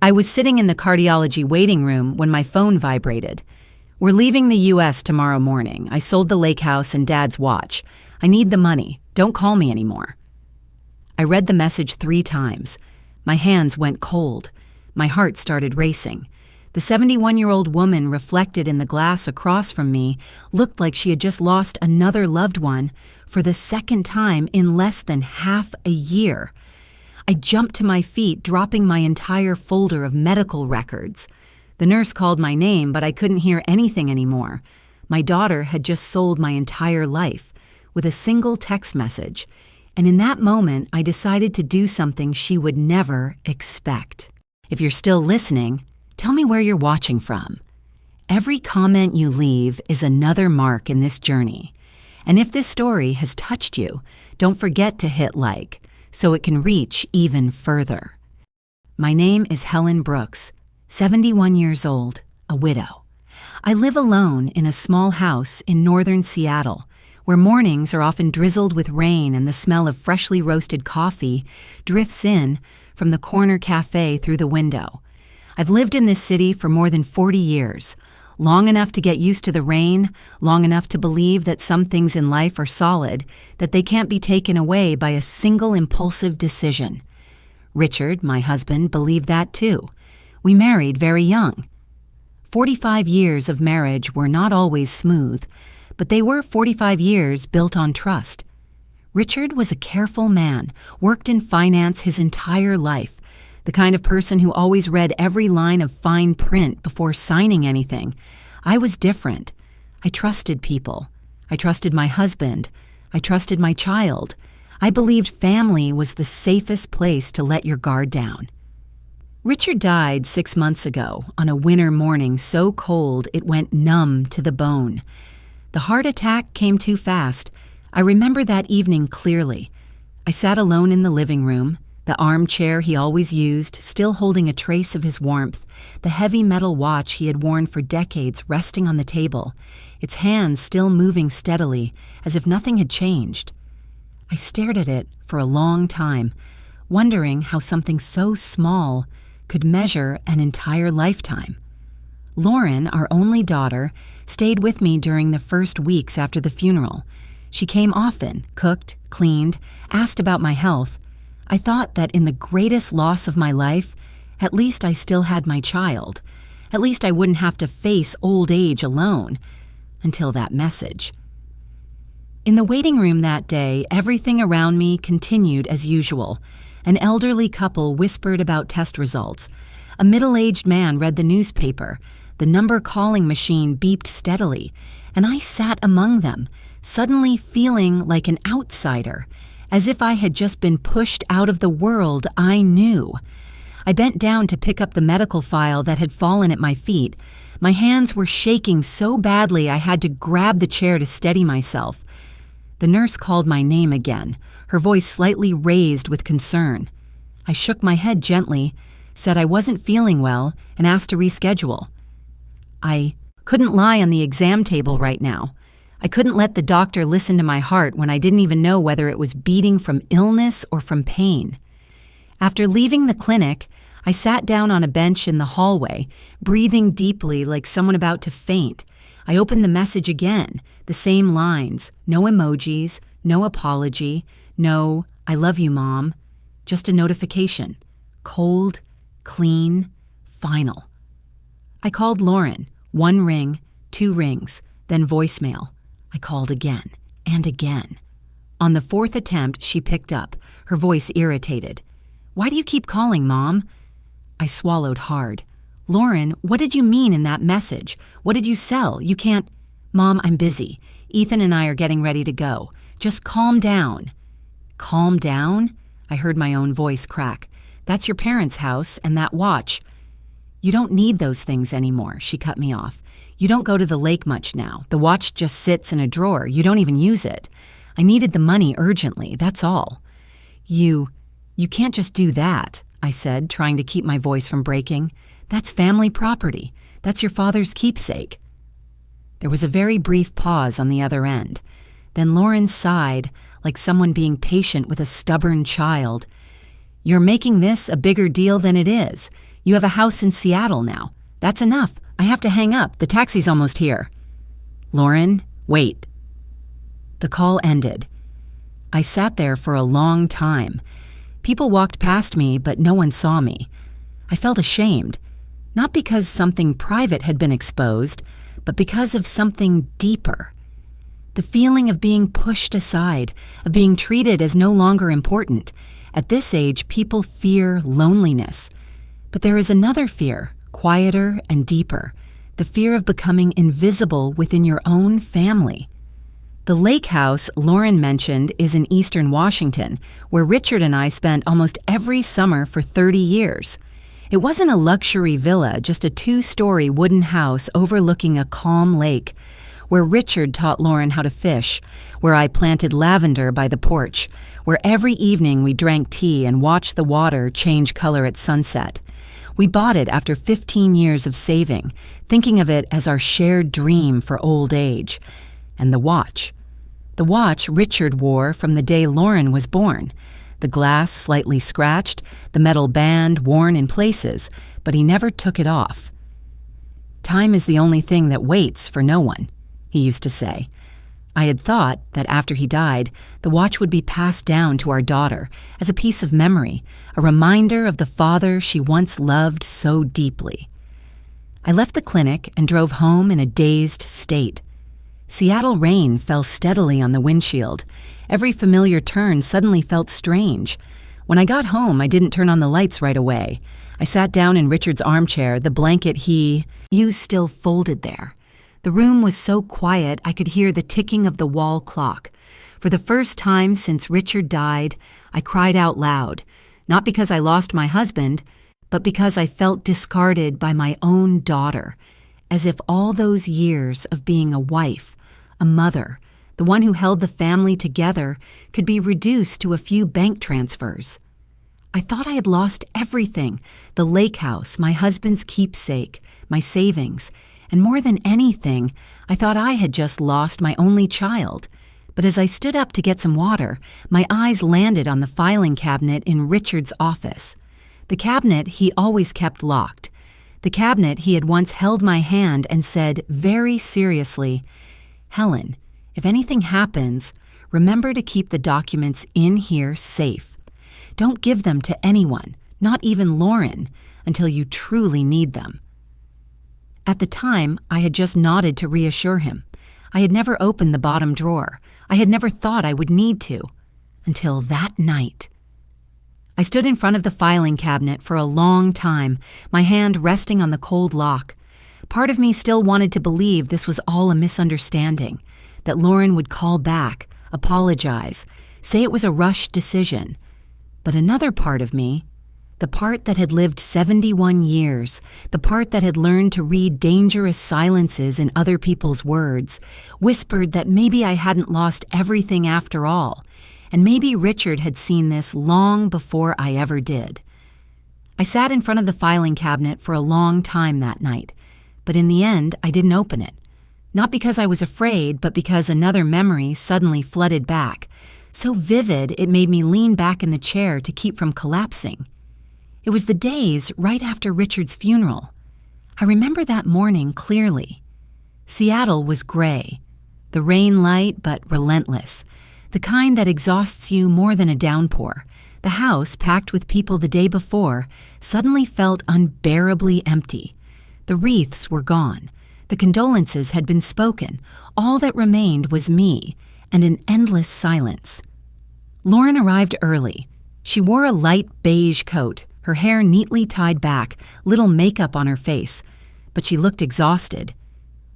I was sitting in the cardiology waiting room when my phone vibrated. "We're leaving the U.S. tomorrow morning. I sold the lake house and Dad's watch. I need the money. Don't call me anymore." I read the message 3 times. My hands went cold. My heart started racing. The 71-year-old woman reflected in the glass across from me looked like she had just lost another loved one for the second time in less than half a year. I jumped to my feet, dropping my entire folder of medical records. The nurse called my name, but I couldn't hear anything anymore. My daughter had just sold my entire life with a single text message, and in that moment, I decided to do something she would never expect. If you're still listening, tell me where you're watching from. Every comment you leave is another mark in this journey. And if this story has touched you, don't forget to hit like so it can reach even further. My name is Helen Brooks, 71 years old, a widow. I live alone in a small house in northern Seattle, where mornings are often drizzled with rain and the smell of freshly roasted coffee drifts in from the corner cafe through the window. I've lived in this city for more than 40 years, long enough to get used to the rain, long enough to believe that some things in life are solid, that they can't be taken away by a single impulsive decision. Richard, my husband, believed that too. We married very young. 45 years of marriage were not always smooth, but they were 45 years built on trust. Richard was a careful man, worked in finance his entire life, the kind of person who always read every line of fine print before signing anything. I was different. I trusted people. I trusted my husband. I trusted my child. I believed family was the safest place to let your guard down. Richard died 6 months ago on a winter morning so cold it went numb to the bone. The heart attack came too fast. I remember that evening clearly. I sat alone in the living room, the armchair he always used, still holding a trace of his warmth, the heavy metal watch he had worn for decades resting on the table, its hands still moving steadily, as if nothing had changed. I stared at it for a long time, wondering how something so small could measure an entire lifetime. Lauren, our only daughter, stayed with me during the first weeks after the funeral. She came often, cooked, cleaned, asked about my health. I thought that in the greatest loss of my life, at least I still had my child. At least I wouldn't have to face old age alone. Until that message. In the waiting room that day, everything around me continued as usual. An elderly couple whispered about test results. A middle-aged man read the newspaper. The number calling machine beeped steadily, and I sat among them, suddenly feeling like an outsider, as if I had just been pushed out of the world I knew. I bent down to pick up the medical file that had fallen at my feet. My hands were shaking so badly I had to grab the chair to steady myself. The nurse called my name again, her voice slightly raised with concern. I shook my head gently, said I wasn't feeling well, and asked to reschedule. I couldn't lie on the exam table right now. I couldn't let the doctor listen to my heart when I didn't even know whether it was beating from illness or from pain. After leaving the clinic, I sat down on a bench in the hallway, breathing deeply like someone about to faint. I opened the message again, the same lines, no emojis, no apology, no, "I love you, Mom," just a notification. Cold, clean, final. I called Lauren. 1 ring, 2 rings, then voicemail. I called again and again. On the 4th attempt, she picked up, her voice irritated. "Why do you keep calling, Mom?" I swallowed hard. "Lauren, what did you mean in that message? What did you sell? You can't—" "Mom, I'm busy. Ethan and I are getting ready to go. Just calm down." "Calm down?" I heard my own voice crack. "That's your parents' house and that watch." "You don't need those things anymore," she cut me off. "You don't go to the lake much now. The watch just sits in a drawer. You don't even use it. I needed the money urgently, that's all." You can't just do that," I said, trying to keep my voice from breaking. "That's family property. That's your father's keepsake." There was a very brief pause on the other end. Then Lauren sighed, like someone being patient with a stubborn child. "You're making this a bigger deal than it is. You have a house in Seattle now. That's enough. I have to hang up. The taxi's almost here." "Lauren, wait." The call ended. I sat there for a long time. People walked past me, but no one saw me. I felt ashamed, not because something private had been exposed, but because of something deeper. The feeling of being pushed aside, of being treated as no longer important. At this age, people fear loneliness. But there is another fear, quieter and deeper, the fear of becoming invisible within your own family. The lake house Lauren mentioned is in eastern Washington, where Richard and I spent almost every summer for 30 years. It wasn't a luxury villa, just a 2-story wooden house overlooking a calm lake, where Richard taught Lauren how to fish, where I planted lavender by the porch, where every evening we drank tea and watched the water change color at sunset. We bought it after 15 years of saving, thinking of it as our shared dream for old age. And the watch. The watch Richard wore from the day Lauren was born. The glass slightly scratched, the metal band worn in places, but he never took it off. "Time is the only thing that waits for no one," he used to say. I had thought that after he died, the watch would be passed down to our daughter as a piece of memory, a reminder of the father she once loved so deeply. I left the clinic and drove home in a dazed state. Seattle rain fell steadily on the windshield. Every familiar turn suddenly felt strange. When I got home, I didn't turn on the lights right away. I sat down in Richard's armchair, the blanket he used still folded there. The room was so quiet I could hear the ticking of the wall clock. For the first time since Richard died, I cried out loud, not because I lost my husband, but because I felt discarded by my own daughter, as if all those years of being a wife, a mother, the one who held the family together, could be reduced to a few bank transfers. I thought I had lost everything, the lake house, my husband's keepsake, my savings, and more than anything, I thought I had just lost my only child. But as I stood up to get some water, my eyes landed on the filing cabinet in Richard's office. The cabinet he always kept locked. The cabinet he had once held my hand and said very seriously, "Helen, if anything happens, remember to keep the documents in here safe. Don't give them to anyone, not even Lauren, until you truly need them." At the time, I had just nodded to reassure him. I had never opened the bottom drawer. I had never thought I would need to. Until that night. I stood in front of the filing cabinet for a long time, my hand resting on the cold lock. Part of me still wanted to believe this was all a misunderstanding, that Lauren would call back, apologize, say it was a rushed decision. But another part of me, the part that had lived 71 years, the part that had learned to read dangerous silences in other people's words, whispered that maybe I hadn't lost everything after all, and maybe Richard had seen this long before I ever did. I sat in front of the filing cabinet for a long time that night, but in the end, I didn't open it. Not because I was afraid, but because another memory suddenly flooded back, so vivid it made me lean back in the chair to keep from collapsing. It was the days right after Richard's funeral. I remember that morning clearly. Seattle was gray, the rain light but relentless, the kind that exhausts you more than a downpour. The house, packed with people the day before, suddenly felt unbearably empty. The wreaths were gone. The condolences had been spoken. All that remained was me and an endless silence. Lauren arrived early. She wore a light beige coat, her hair neatly tied back, little makeup on her face, but she looked exhausted.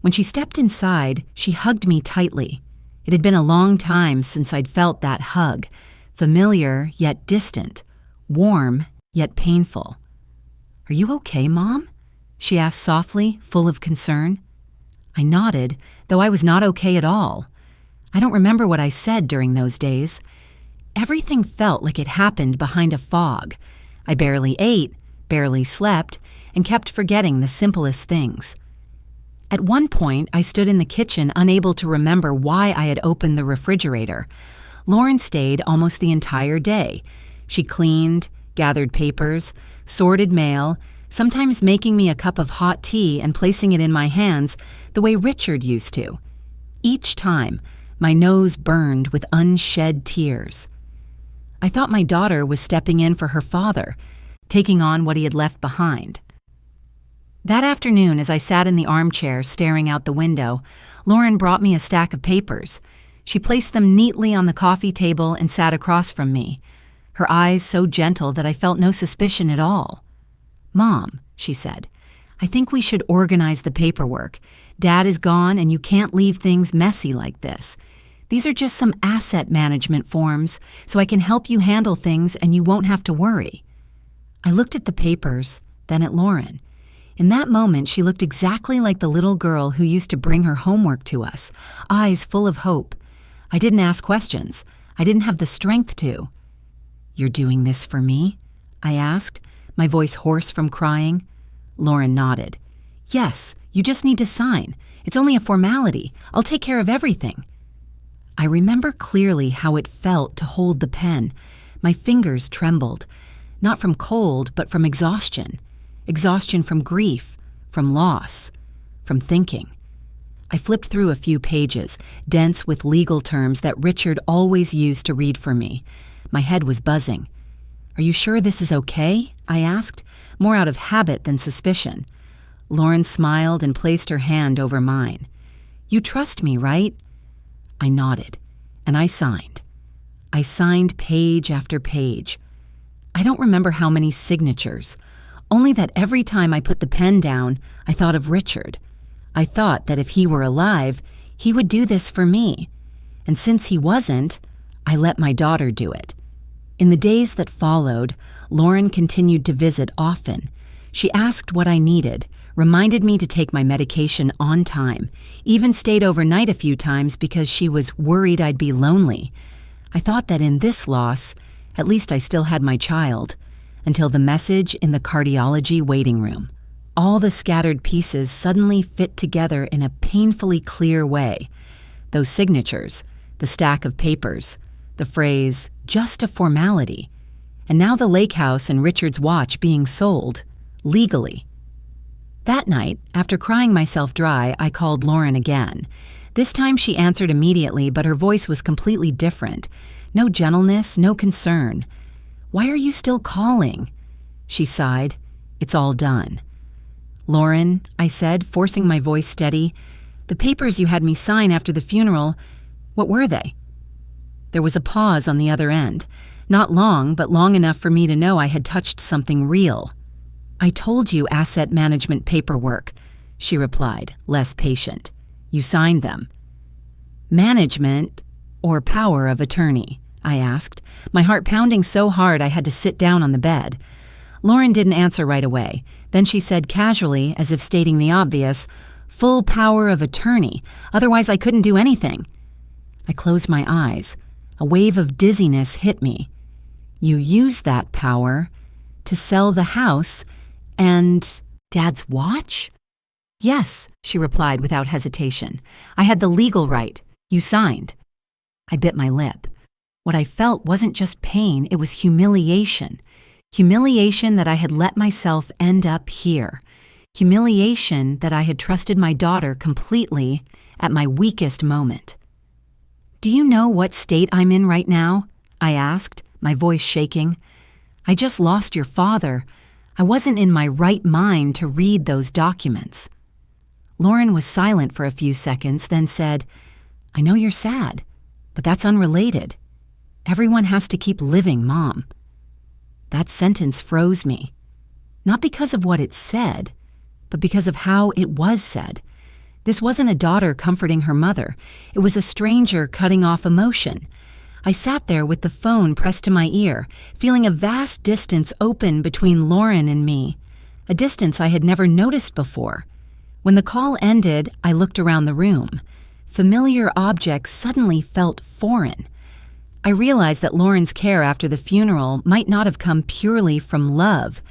When she stepped inside, she hugged me tightly. It had been a long time since I'd felt that hug, familiar yet distant, warm yet painful. "Are you okay, Mom?" she asked softly, full of concern. I nodded, though I was not okay at all. I don't remember what I said during those days. Everything felt like it happened behind a fog. I barely ate, barely slept, and kept forgetting the simplest things. At one point, I stood in the kitchen unable to remember why I had opened the refrigerator. Lauren stayed almost the entire day. She cleaned, gathered papers, sorted mail, sometimes making me a cup of hot tea and placing it in my hands the way Richard used to. Each time, my nose burned with unshed tears. I thought my daughter was stepping in for her father, taking on what he had left behind. That afternoon, as I sat in the armchair staring out the window, Lauren brought me a stack of papers. She placed them neatly on the coffee table and sat across from me, her eyes so gentle that I felt no suspicion at all. "Mom," she said, "I think we should organize the paperwork. Dad is gone and you can't leave things messy like this. These are just some asset management forms, so I can help you handle things and you won't have to worry." I looked at the papers, then at Lauren. In that moment, she looked exactly like the little girl who used to bring her homework to us, eyes full of hope. I didn't ask questions. I didn't have the strength to. "You're doing this for me?" I asked, my voice hoarse from crying. Lauren nodded. "Yes, you just need to sign. It's only a formality. I'll take care of everything." I remember clearly how it felt to hold the pen. My fingers trembled, not from cold, but from exhaustion. Exhaustion from grief, from loss, from thinking. I flipped through a few pages, dense with legal terms that Richard always used to read for me. My head was buzzing. "Are you sure this is okay?" I asked, more out of habit than suspicion. Lauren smiled and placed her hand over mine. "You trust me, right?" I nodded, and I signed. I signed page after page. I don't remember how many signatures, only that every time I put the pen down, I thought of Richard. I thought that if he were alive, he would do this for me. And since he wasn't, I let my daughter do it. In the days that followed, Lauren continued to visit often. She asked what I needed, reminded me to take my medication on time, even stayed overnight a few times because she was worried I'd be lonely. I thought that in this loss, at least I still had my child, until the message in the cardiology waiting room. All the scattered pieces suddenly fit together in a painfully clear way. Those signatures, the stack of papers, the phrase, "just a formality," and now the lake house and Richard's watch being sold, legally. That night, after crying myself dry, I called Lauren again. This time she answered immediately, but her voice was completely different. No gentleness, no concern. "Why are you still calling?" She sighed. "It's all done." "Lauren," I said, forcing my voice steady, "the papers you had me sign after the funeral, what were they?" There was a pause on the other end. Not long, but long enough for me to know I had touched something real. "I told you asset management paperwork," she replied, less patient. "You signed them." "Management or power of attorney?" I asked, my heart pounding so hard I had to sit down on the bed. Lauren didn't answer right away. Then she said casually, as if stating the obvious, "Full power of attorney, otherwise I couldn't do anything." I closed my eyes. A wave of dizziness hit me. "You used that power to sell the house and Dad's watch?" "Yes," she replied without hesitation. "I had the legal right. You signed." I bit my lip. What I felt wasn't just pain, it was humiliation. Humiliation that I had let myself end up here. Humiliation that I had trusted my daughter completely at my weakest moment. "Do you know what state I'm in right now?" I asked, my voice shaking. "I just lost your father. I wasn't in my right mind to read those documents." Lauren was silent for a few seconds, then said, "I know you're sad, but that's unrelated. Everyone has to keep living, Mom." That sentence froze me. Not because of what it said, but because of how it was said. This wasn't a daughter comforting her mother. It was a stranger cutting off emotion. I sat there with the phone pressed to my ear, feeling a vast distance open between Lauren and me, a distance I had never noticed before. When the call ended, I looked around the room. Familiar objects suddenly felt foreign. I realized that Lauren's care after the funeral might not have come purely from love.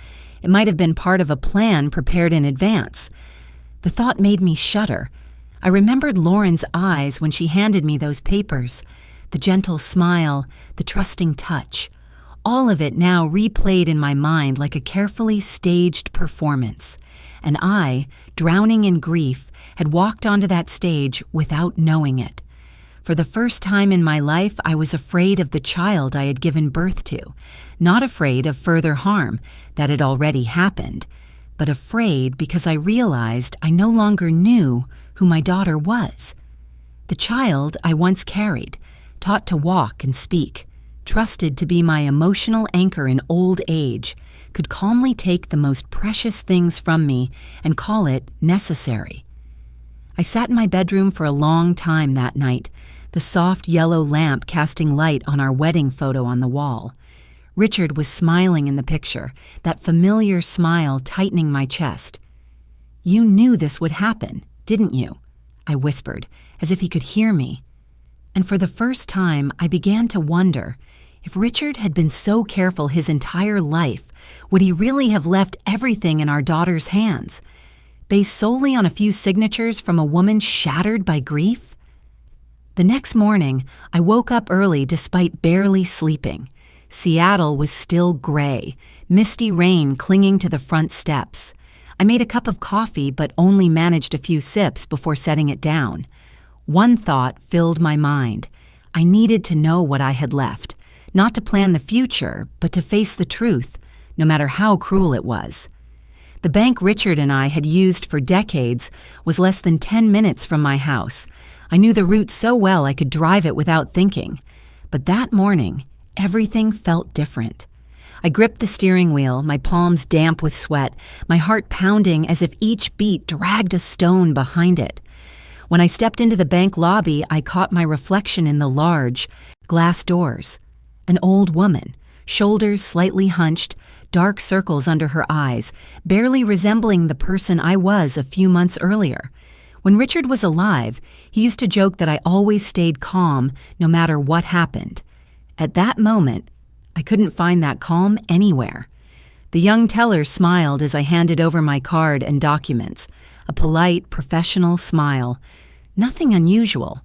It might have been part of a plan prepared in advance. The thought made me shudder. I remembered Lauren's eyes when she handed me those papers, the gentle smile, the trusting touch. all of it now replayed in my mind like a carefully staged performance. And I, drowning in grief, had walked onto that stage without knowing it. For the first time in my life, I was afraid of the child I had given birth to, not afraid of further harm that had already happened, but afraid because I realized I no longer knew who my daughter was. The child I once carried, taught to walk and speak, trusted to be my emotional anchor in old age, could calmly take the most precious things from me and call it necessary. I sat in my bedroom for a long time that night, the soft yellow lamp casting light on our wedding photo on the wall. Richard was smiling in the picture, that familiar smile tightening my chest. "You knew this would happen, didn't you?" I whispered, as if he could hear me. And for the first time, I began to wonder, if Richard had been so careful his entire life, would he really have left everything in our daughter's hands, based solely on a few signatures from a woman shattered by grief? The next morning, I woke up early despite barely sleeping. Seattle was still gray, misty rain clinging to the front steps. I made a cup of coffee but only managed a few sips before setting it down. One thought filled my mind. I needed to know what I had left, not to plan the future, but to face the truth, no matter how cruel it was. The bank Richard and I had used for decades was less than 10 minutes from my house. I knew the route so well I could drive it without thinking. But that morning, everything felt different. I gripped the steering wheel, my palms damp with sweat, my heart pounding as if each beat dragged a stone behind it. When I stepped into the bank lobby, I caught my reflection in the large glass doors. An old woman, shoulders slightly hunched, dark circles under her eyes, barely resembling the person I was a few months earlier. When Richard was alive, he used to joke that I always stayed calm no matter what happened. At that moment, I couldn't find that calm anywhere. The young teller smiled as I handed over my card and documents, a polite, professional smile. Nothing unusual.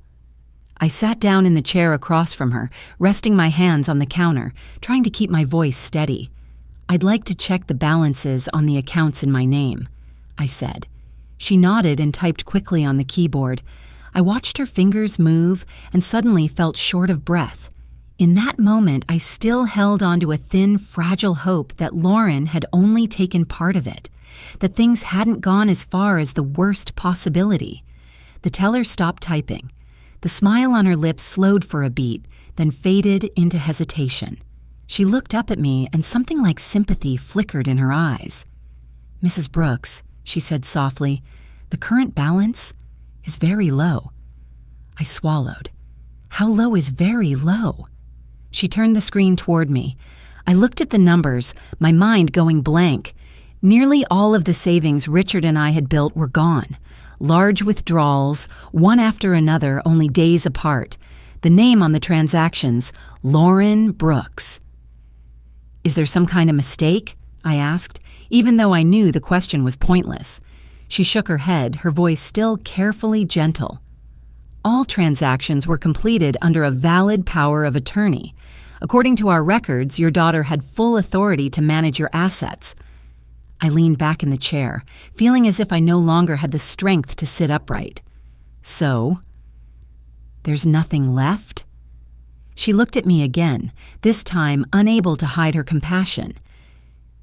I sat down in the chair across from her, resting my hands on the counter, trying to keep my voice steady. "I'd like to check the balances on the accounts in my name," I said. She nodded and typed quickly on the keyboard. I watched her fingers move and suddenly felt short of breath. In that moment, I still held onto a thin, fragile hope that Lauren had only taken part of it, that things hadn't gone as far as the worst possibility. The teller stopped typing. The smile on her lips slowed for a beat, then faded into hesitation. She looked up at me, and something like sympathy flickered in her eyes. "Mrs. Brooks," she said softly, "the current balance is very low." I swallowed. How low is very low? She turned the screen toward me. I looked at the numbers, my mind going blank. Nearly all of the savings Richard and I had built were gone. Large withdrawals, one after another, only days apart. The name on the transactions, Lauren Brooks. "Is there some kind of mistake?" I asked, even though I knew the question was pointless. She shook her head, her voice still carefully gentle. "All transactions were completed under a valid power of attorney. According to our records, your daughter had full authority to manage your assets." I leaned back in the chair, feeling as if I no longer had the strength to sit upright. "So, there's nothing left?" She looked at me again, this time unable to hide her compassion.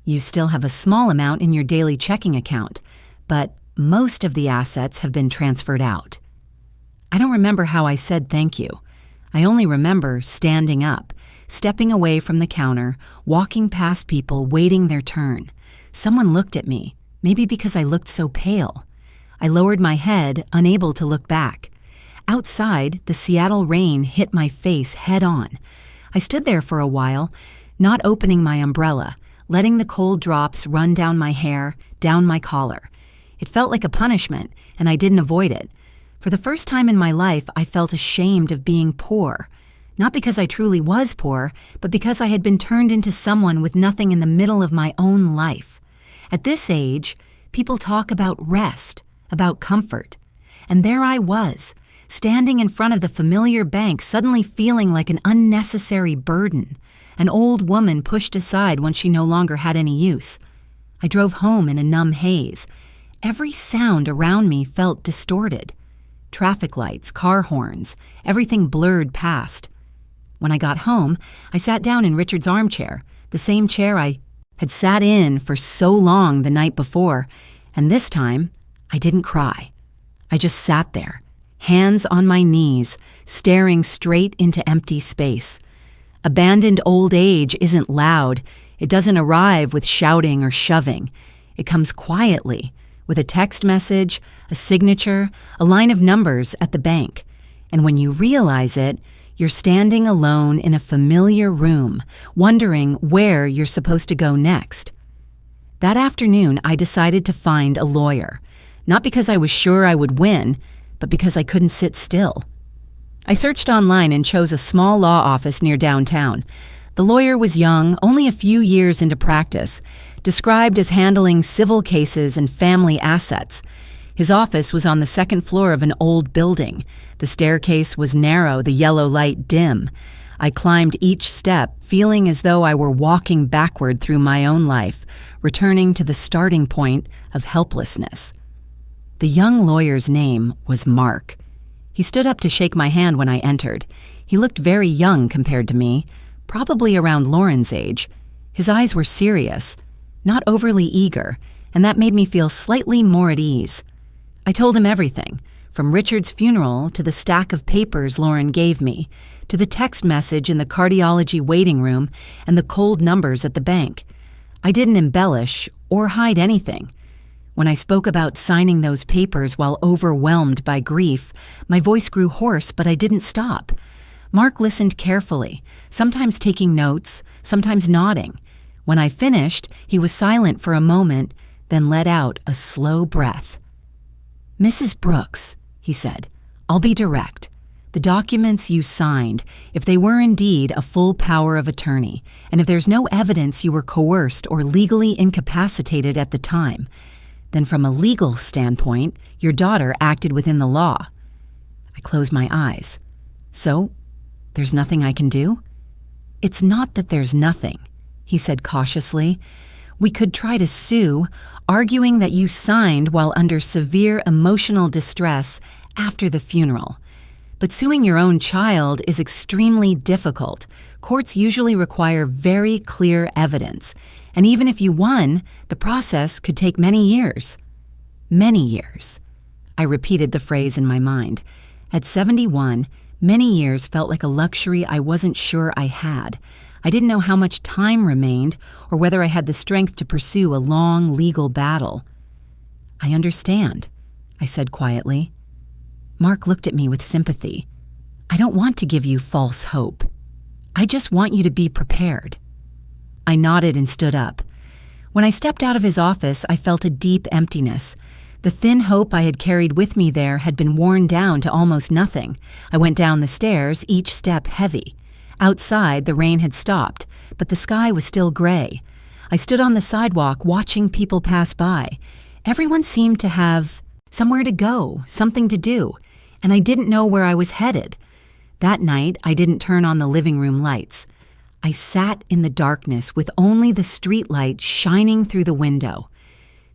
"You still have a small amount in your daily checking account, but most of the assets have been transferred out." I don't remember how I said thank you. I only remember standing up, stepping away from the counter, walking past people waiting their turn. Someone looked at me, maybe because I looked so pale. I lowered my head, unable to look back. Outside, the Seattle rain hit my face head on. I stood there for a while, not opening my umbrella, letting the cold drops run down my hair, down my collar. It felt like a punishment, and I didn't avoid it. For the first time in my life, I felt ashamed of being poor. Not because I truly was poor, but because I had been turned into someone with nothing in the middle of my own life. At this age, people talk about rest, about comfort. And there I was, standing in front of the familiar bank, suddenly feeling like an unnecessary burden, an old woman pushed aside when she no longer had any use. I drove home in a numb haze. Every sound around me felt distorted. Traffic lights, car horns, everything blurred past. When I got home, I sat down in Richard's armchair, the same chair I had sat in for so long the night before, and this time, I didn't cry. I just sat there, hands on my knees, staring straight into empty space. Abandoned old age isn't loud. It doesn't arrive with shouting or shoving. It comes quietly, with a text message, a signature, a line of numbers at the bank. And when you realize it, you're standing alone in a familiar room, wondering where you're supposed to go next. That afternoon, I decided to find a lawyer, not because I was sure I would win, but because I couldn't sit still. I searched online and chose a small law office near downtown. The lawyer was young, only a few years into practice, described as handling civil cases and family assets. His office was on the second floor of an old building. The staircase was narrow, the yellow light dim. I climbed each step, feeling as though I were walking backward through my own life, returning to the starting point of helplessness. The young lawyer's name was Mark. He stood up to shake my hand when I entered. He looked very young compared to me, probably around Lauren's age. His eyes were serious, not overly eager, and that made me feel slightly more at ease. I told him everything, from Richard's funeral to the stack of papers Lauren gave me, to the text message in the cardiology waiting room and the cold numbers at the bank. I didn't embellish or hide anything. When I spoke about signing those papers while overwhelmed by grief, my voice grew hoarse, but I didn't stop. Mark listened carefully, sometimes taking notes, sometimes nodding. When I finished, he was silent for a moment, then let out a slow breath. "Mrs. Brooks," he said, "I'll be direct. The documents you signed, if they were indeed a full power of attorney, and if there's no evidence you were coerced or legally incapacitated at the time, then from a legal standpoint, your daughter acted within the law." I closed my eyes. "So, there's nothing I can do?" "It's not that there's nothing," he said cautiously. "We could try to sue, arguing that you signed while under severe emotional distress after the funeral. But suing your own child is extremely difficult. Courts usually require very clear evidence. And even if you won, the process could take many years." Many years. I repeated the phrase in my mind. At 71, many years felt like a luxury I wasn't sure I had. I didn't know how much time remained or whether I had the strength to pursue a long legal battle. "I understand," I said quietly. Mark looked at me with sympathy. "I don't want to give you false hope. I just want you to be prepared." I nodded and stood up. When I stepped out of his office, I felt a deep emptiness. The thin hope I had carried with me there had been worn down to almost nothing. I went down the stairs, each step heavy. Outside, the rain had stopped, but the sky was still gray. I stood on the sidewalk watching people pass by. Everyone seemed to have somewhere to go, something to do, and I didn't know where I was headed. That night, I didn't turn on the living room lights. I sat in the darkness with only the street light shining through the window.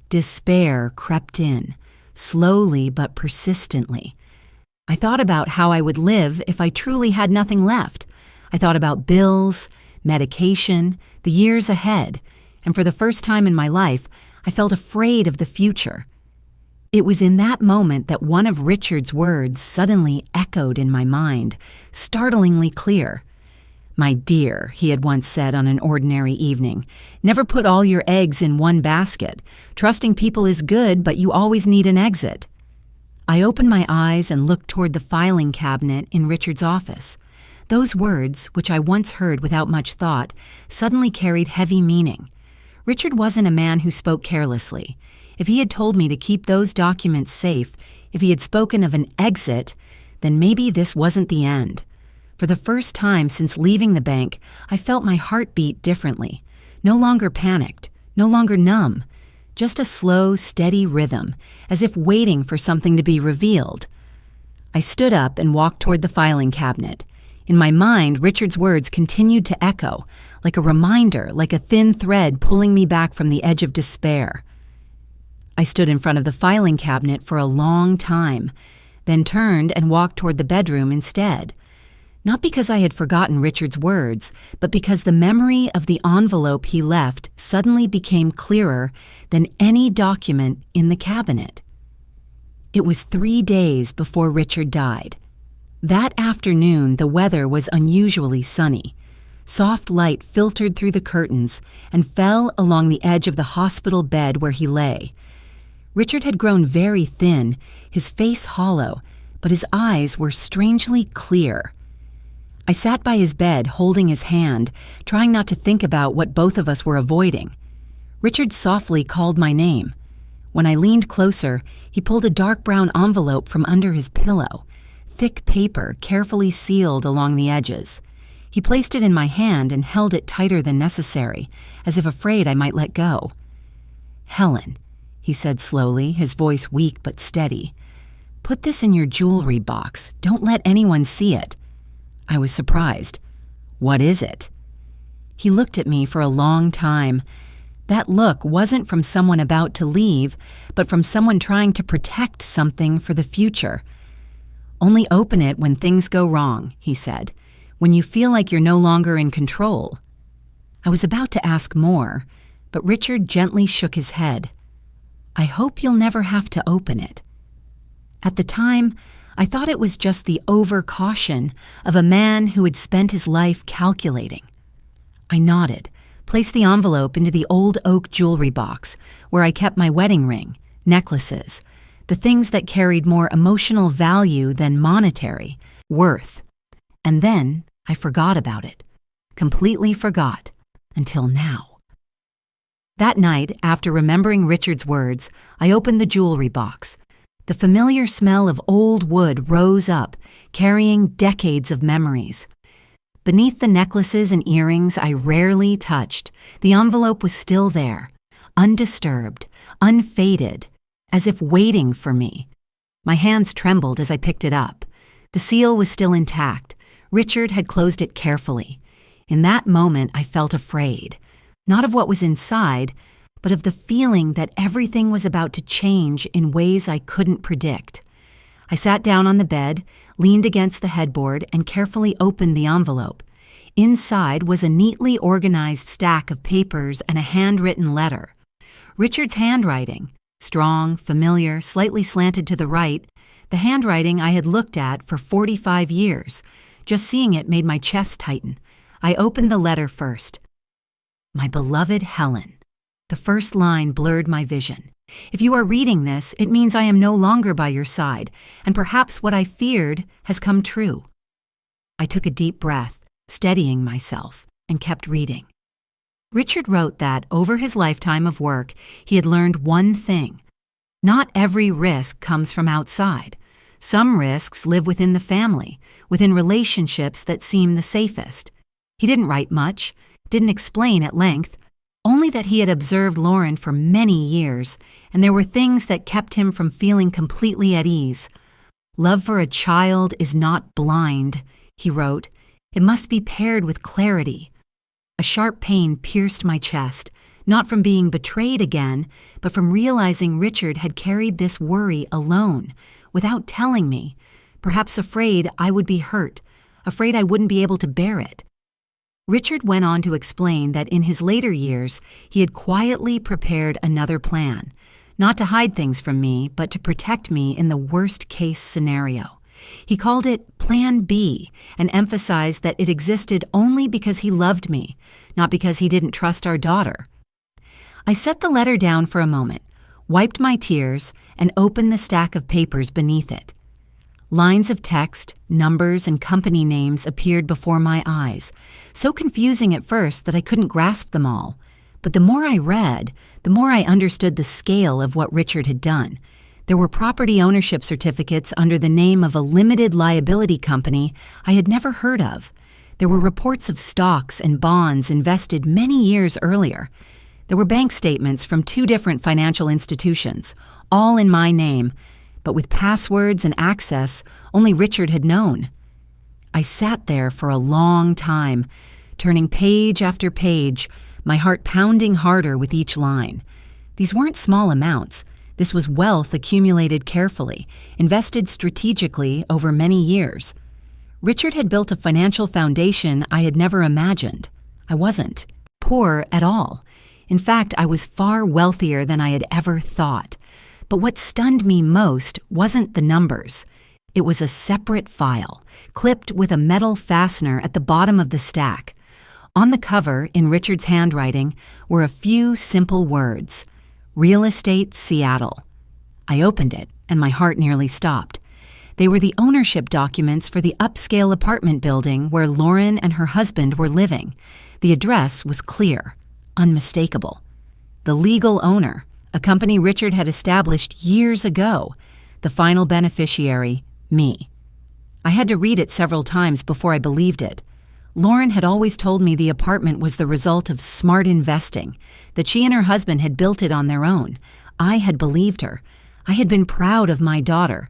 Despair crept in, slowly but persistently. I thought about how I would live if I truly had nothing left. I thought about bills, medication, the years ahead, and for the first time in my life, I felt afraid of the future. It was in that moment that one of Richard's words suddenly echoed in my mind, startlingly clear. "My dear," he had once said on an ordinary evening, "never put all your eggs in one basket. Trusting people is good, but you always need an exit." I opened my eyes and looked toward the filing cabinet in Richard's office. Those words, which I once heard without much thought, suddenly carried heavy meaning. Richard wasn't a man who spoke carelessly. If he had told me to keep those documents safe, if he had spoken of an exit, then maybe this wasn't the end. For the first time since leaving the bank, I felt my heart beat differently. No longer panicked, no longer numb. Just a slow, steady rhythm, as if waiting for something to be revealed. I stood up and walked toward the filing cabinet. In my mind, Richard's words continued to echo, like a reminder, like a thin thread pulling me back from the edge of despair. I stood in front of the filing cabinet for a long time, then turned and walked toward the bedroom instead. Not because I had forgotten Richard's words, but because the memory of the envelope he left suddenly became clearer than any document in the cabinet. It was 3 days before Richard died. That afternoon, the weather was unusually sunny. Soft light filtered through the curtains and fell along the edge of the hospital bed where he lay. Richard had grown very thin, his face hollow, but his eyes were strangely clear. I sat by his bed, holding his hand, trying not to think about what both of us were avoiding. Richard softly called my name. When I leaned closer, he pulled a dark brown envelope from under his pillow, thick paper carefully sealed along the edges. He placed it in my hand and held it tighter than necessary, as if afraid I might let go. "Helen," he said slowly, his voice weak but steady, "put this in your jewelry box. Don't let anyone see it." I was surprised. "What is it?" He looked at me for a long time. That look wasn't from someone about to leave, but from someone trying to protect something for the future. "Only open it when things go wrong," he said, "when you feel like you're no longer in control." I was about to ask more, but Richard gently shook his head. "I hope you'll never have to open it." At the time, I thought it was just the over-caution of a man who had spent his life calculating. I nodded, placed the envelope into the old oak jewelry box where I kept my wedding ring, necklaces, the things that carried more emotional value than monetary worth. And then I forgot about it, completely forgot, until now. That night, after remembering Richard's words, I opened the jewelry box. The familiar smell of old wood rose up, carrying decades of memories. Beneath the necklaces and earrings I rarely touched, the envelope was still there, undisturbed, unfaded, as if waiting for me. My hands trembled as I picked it up. The seal was still intact. Richard had closed it carefully. In that moment, I felt afraid, not of what was inside, but of the feeling that everything was about to change in ways I couldn't predict. I sat down on the bed, leaned against the headboard, and carefully opened the envelope. Inside was a neatly organized stack of papers and a handwritten letter. Richard's handwriting, strong, familiar, slightly slanted to the right, the handwriting I had looked at for 45 years. Just seeing it made my chest tighten. I opened the letter first. "My beloved Helen." The first line blurred my vision. "If you are reading this, it means I am no longer by your side, and perhaps what I feared has come true." I took a deep breath, steadying myself, and kept reading. Richard wrote that, over his lifetime of work, he had learned one thing. Not every risk comes from outside. Some risks live within the family, within relationships that seem the safest. He didn't write much, didn't explain at length, only that he had observed Lauren for many years, and there were things that kept him from feeling completely at ease. "Love for a child is not blind," he wrote. "It must be paired with clarity." A sharp pain pierced my chest, not from being betrayed again, but from realizing Richard had carried this worry alone, without telling me, perhaps afraid I would be hurt, afraid I wouldn't be able to bear it. Richard went on to explain that in his later years, he had quietly prepared another plan, not to hide things from me, but to protect me in the worst-case scenario. He called it Plan B and emphasized that it existed only because he loved me, not because he didn't trust our daughter. I set the letter down for a moment, wiped my tears, and opened the stack of papers beneath it. Lines of text, numbers, and company names appeared before my eyes, so confusing at first that I couldn't grasp them all. But the more I read, the more I understood the scale of what Richard had done. There were property ownership certificates under the name of a limited liability company I had never heard of. There were reports of stocks and bonds invested many years earlier. There were bank statements from 2 different financial institutions, all in my name, but with passwords and access only Richard had known. I sat there for a long time, turning page after page, my heart pounding harder with each line. These weren't small amounts. This was wealth accumulated carefully, invested strategically over many years. Richard had built a financial foundation I had never imagined. I wasn't poor at all. In fact, I was far wealthier than I had ever thought. But what stunned me most wasn't the numbers. It was a separate file, clipped with a metal fastener at the bottom of the stack. On the cover, in Richard's handwriting, were a few simple words: Real Estate Seattle. I opened it, and my heart nearly stopped. They were the ownership documents for the upscale apartment building where Lauren and her husband were living. The address was clear, unmistakable. The legal owner, a company Richard had established years ago. The final beneficiary, me. I had to read it several times before I believed it. Lauren had always told me the apartment was the result of smart investing, that she and her husband had built it on their own. I had believed her. I had been proud of my daughter.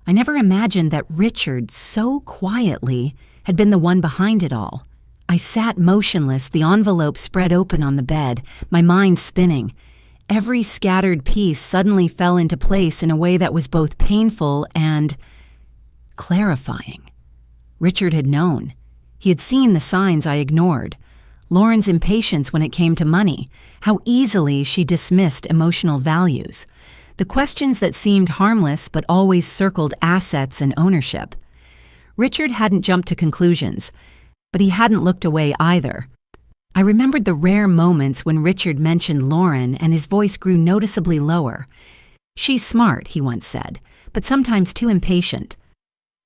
I never imagined that Richard, so quietly, had been the one behind it all. I sat motionless, the envelope spread open on the bed, my mind spinning. Every scattered piece suddenly fell into place in a way that was both painful and clarifying. Richard had known. He had seen the signs I ignored. Lauren's impatience when it came to money, how easily she dismissed emotional values. The questions that seemed harmless but always circled assets and ownership. Richard hadn't jumped to conclusions, but he hadn't looked away either. I remembered the rare moments when Richard mentioned Lauren and his voice grew noticeably lower. "She's smart," he once said, "but sometimes too impatient."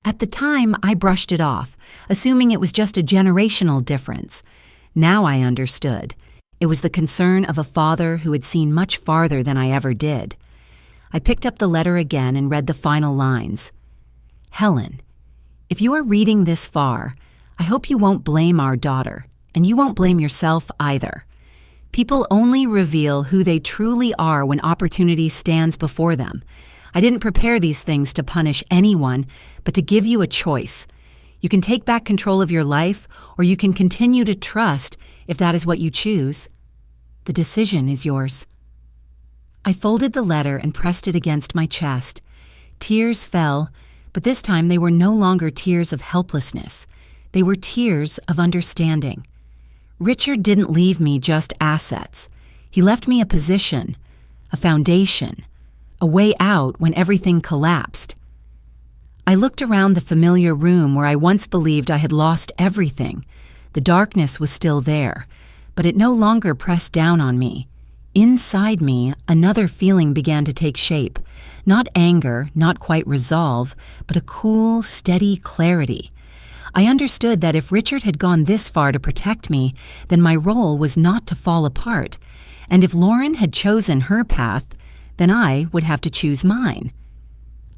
At the time, I brushed it off, assuming it was just a generational difference. Now I understood. It was the concern of a father who had seen much farther than I ever did. I picked up the letter again and read the final lines. "Helen, if you are reading this far, I hope you won't blame our daughter, and you won't blame yourself either. People only reveal who they truly are when opportunity stands before them. I didn't prepare these things to punish anyone, but to give you a choice. You can take back control of your life, or you can continue to trust if that is what you choose. The decision is yours." I folded the letter and pressed it against my chest. Tears fell, but this time they were no longer tears of helplessness. They were tears of understanding. Richard didn't leave me just assets. He left me a position, a foundation, a way out when everything collapsed. I looked around the familiar room where I once believed I had lost everything. The darkness was still there, but it no longer pressed down on me. Inside me, another feeling began to take shape. Not anger, not quite resolve, but a cool, steady clarity. I understood that if Richard had gone this far to protect me, then my role was not to fall apart. And if Lauren had chosen her path, then I would have to choose mine.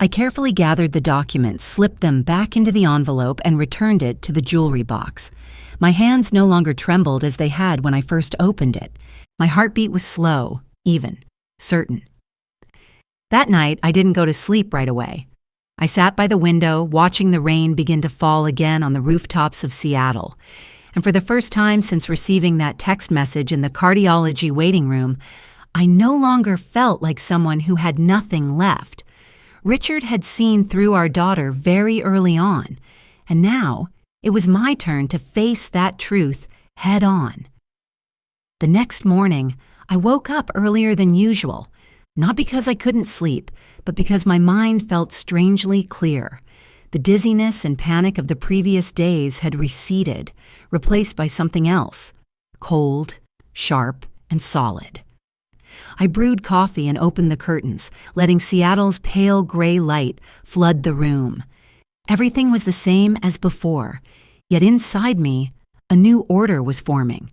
I carefully gathered the documents, slipped them back into the envelope, and returned it to the jewelry box. My hands no longer trembled as they had when I first opened it. My heartbeat was slow, even, certain. That night, I didn't go to sleep right away. I sat by the window, watching the rain begin to fall again on the rooftops of Seattle. And for the first time since receiving that text message in the cardiology waiting room, I no longer felt like someone who had nothing left. Richard had seen through our daughter very early on, and now it was my turn to face that truth head on. The next morning, I woke up earlier than usual, not because I couldn't sleep, but because my mind felt strangely clear. The dizziness and panic of the previous days had receded, replaced by something else, cold, sharp, and solid. I brewed coffee and opened the curtains, letting Seattle's pale gray light flood the room. Everything was the same as before, yet inside me, a new order was forming.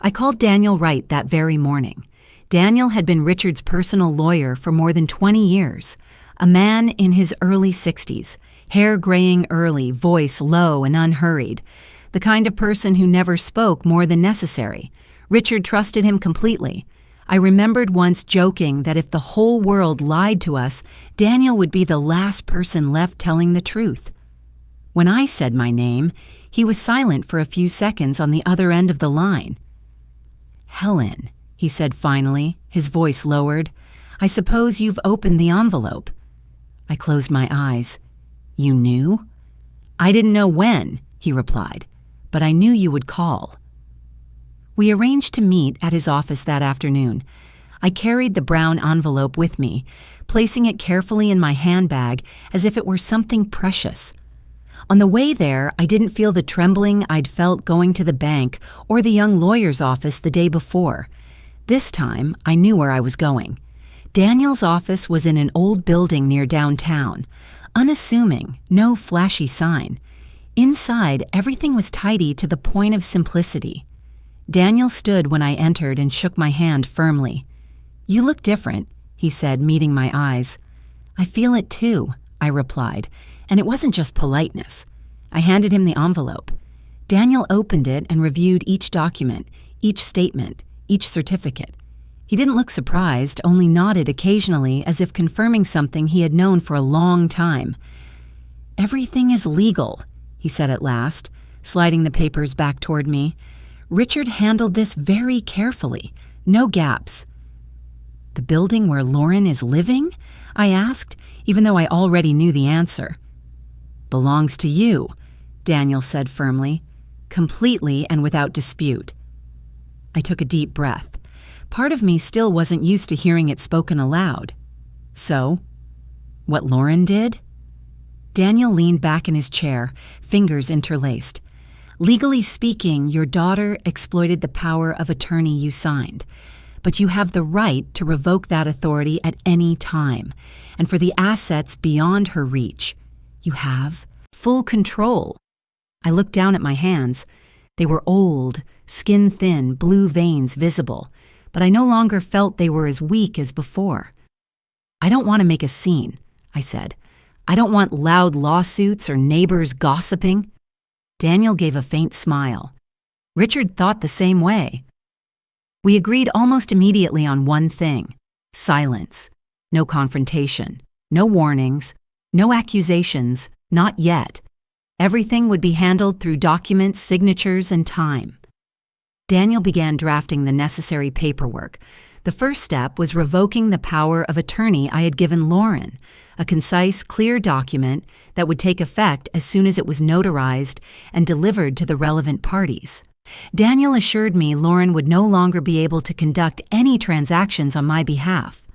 I called Daniel Wright that very morning. Daniel had been Richard's personal lawyer for more than 20 years, a man in his early 60s, hair graying early, voice low and unhurried, the kind of person who never spoke more than necessary. Richard trusted him completely. I remembered once joking that if the whole world lied to us, Daniel would be the last person left telling the truth. When I said my name, he was silent for a few seconds on the other end of the line. "Helen," he said finally, his voice lowered, "I suppose you've opened the envelope." I closed my eyes. "You knew?" "I didn't know when," he replied, "but I knew you would call." We arranged to meet at his office that afternoon. I carried the brown envelope with me, placing it carefully in my handbag as if it were something precious. On the way there, I didn't feel the trembling I'd felt going to the bank or the young lawyer's office the day before. This time, I knew where I was going. Daniel's office was in an old building near downtown. Unassuming, no flashy sign. Inside, everything was tidy to the point of simplicity. Daniel stood when I entered and shook my hand firmly. "You look different," he said, meeting my eyes. "I feel it too," I replied, and it wasn't just politeness. I handed him the envelope. Daniel opened it and reviewed each document, each statement, each certificate. He didn't look surprised, only nodded occasionally as if confirming something he had known for a long time. "Everything is legal," he said at last, sliding the papers back toward me. "Richard handled this very carefully. No gaps." "The building where Lauren is living?" I asked, even though I already knew the answer. "Belongs to you," Daniel said firmly, "completely and without dispute." I took a deep breath. Part of me still wasn't used to hearing it spoken aloud. "So, what Lauren did?" Daniel leaned back in his chair, fingers interlaced. "Legally speaking, your daughter exploited the power of attorney you signed. But you have the right to revoke that authority at any time. And for the assets beyond her reach, you have full control." I looked down at my hands. They were old, skin-thin, blue veins visible, but I no longer felt they were as weak as before. "I don't want to make a scene," I said. "I don't want loud lawsuits or neighbors gossiping." Daniel gave a faint smile. Richard thought the same way. We agreed almost immediately on one thing: silence. No confrontation, no warnings, no accusations, not yet. Everything would be handled through documents, signatures, and time. Daniel began drafting the necessary paperwork. The first step was revoking the power of attorney I had given Lauren, a concise, clear document that would take effect as soon as it was notarized and delivered to the relevant parties. Daniel assured me Lauren would no longer be able to conduct any transactions on my behalf.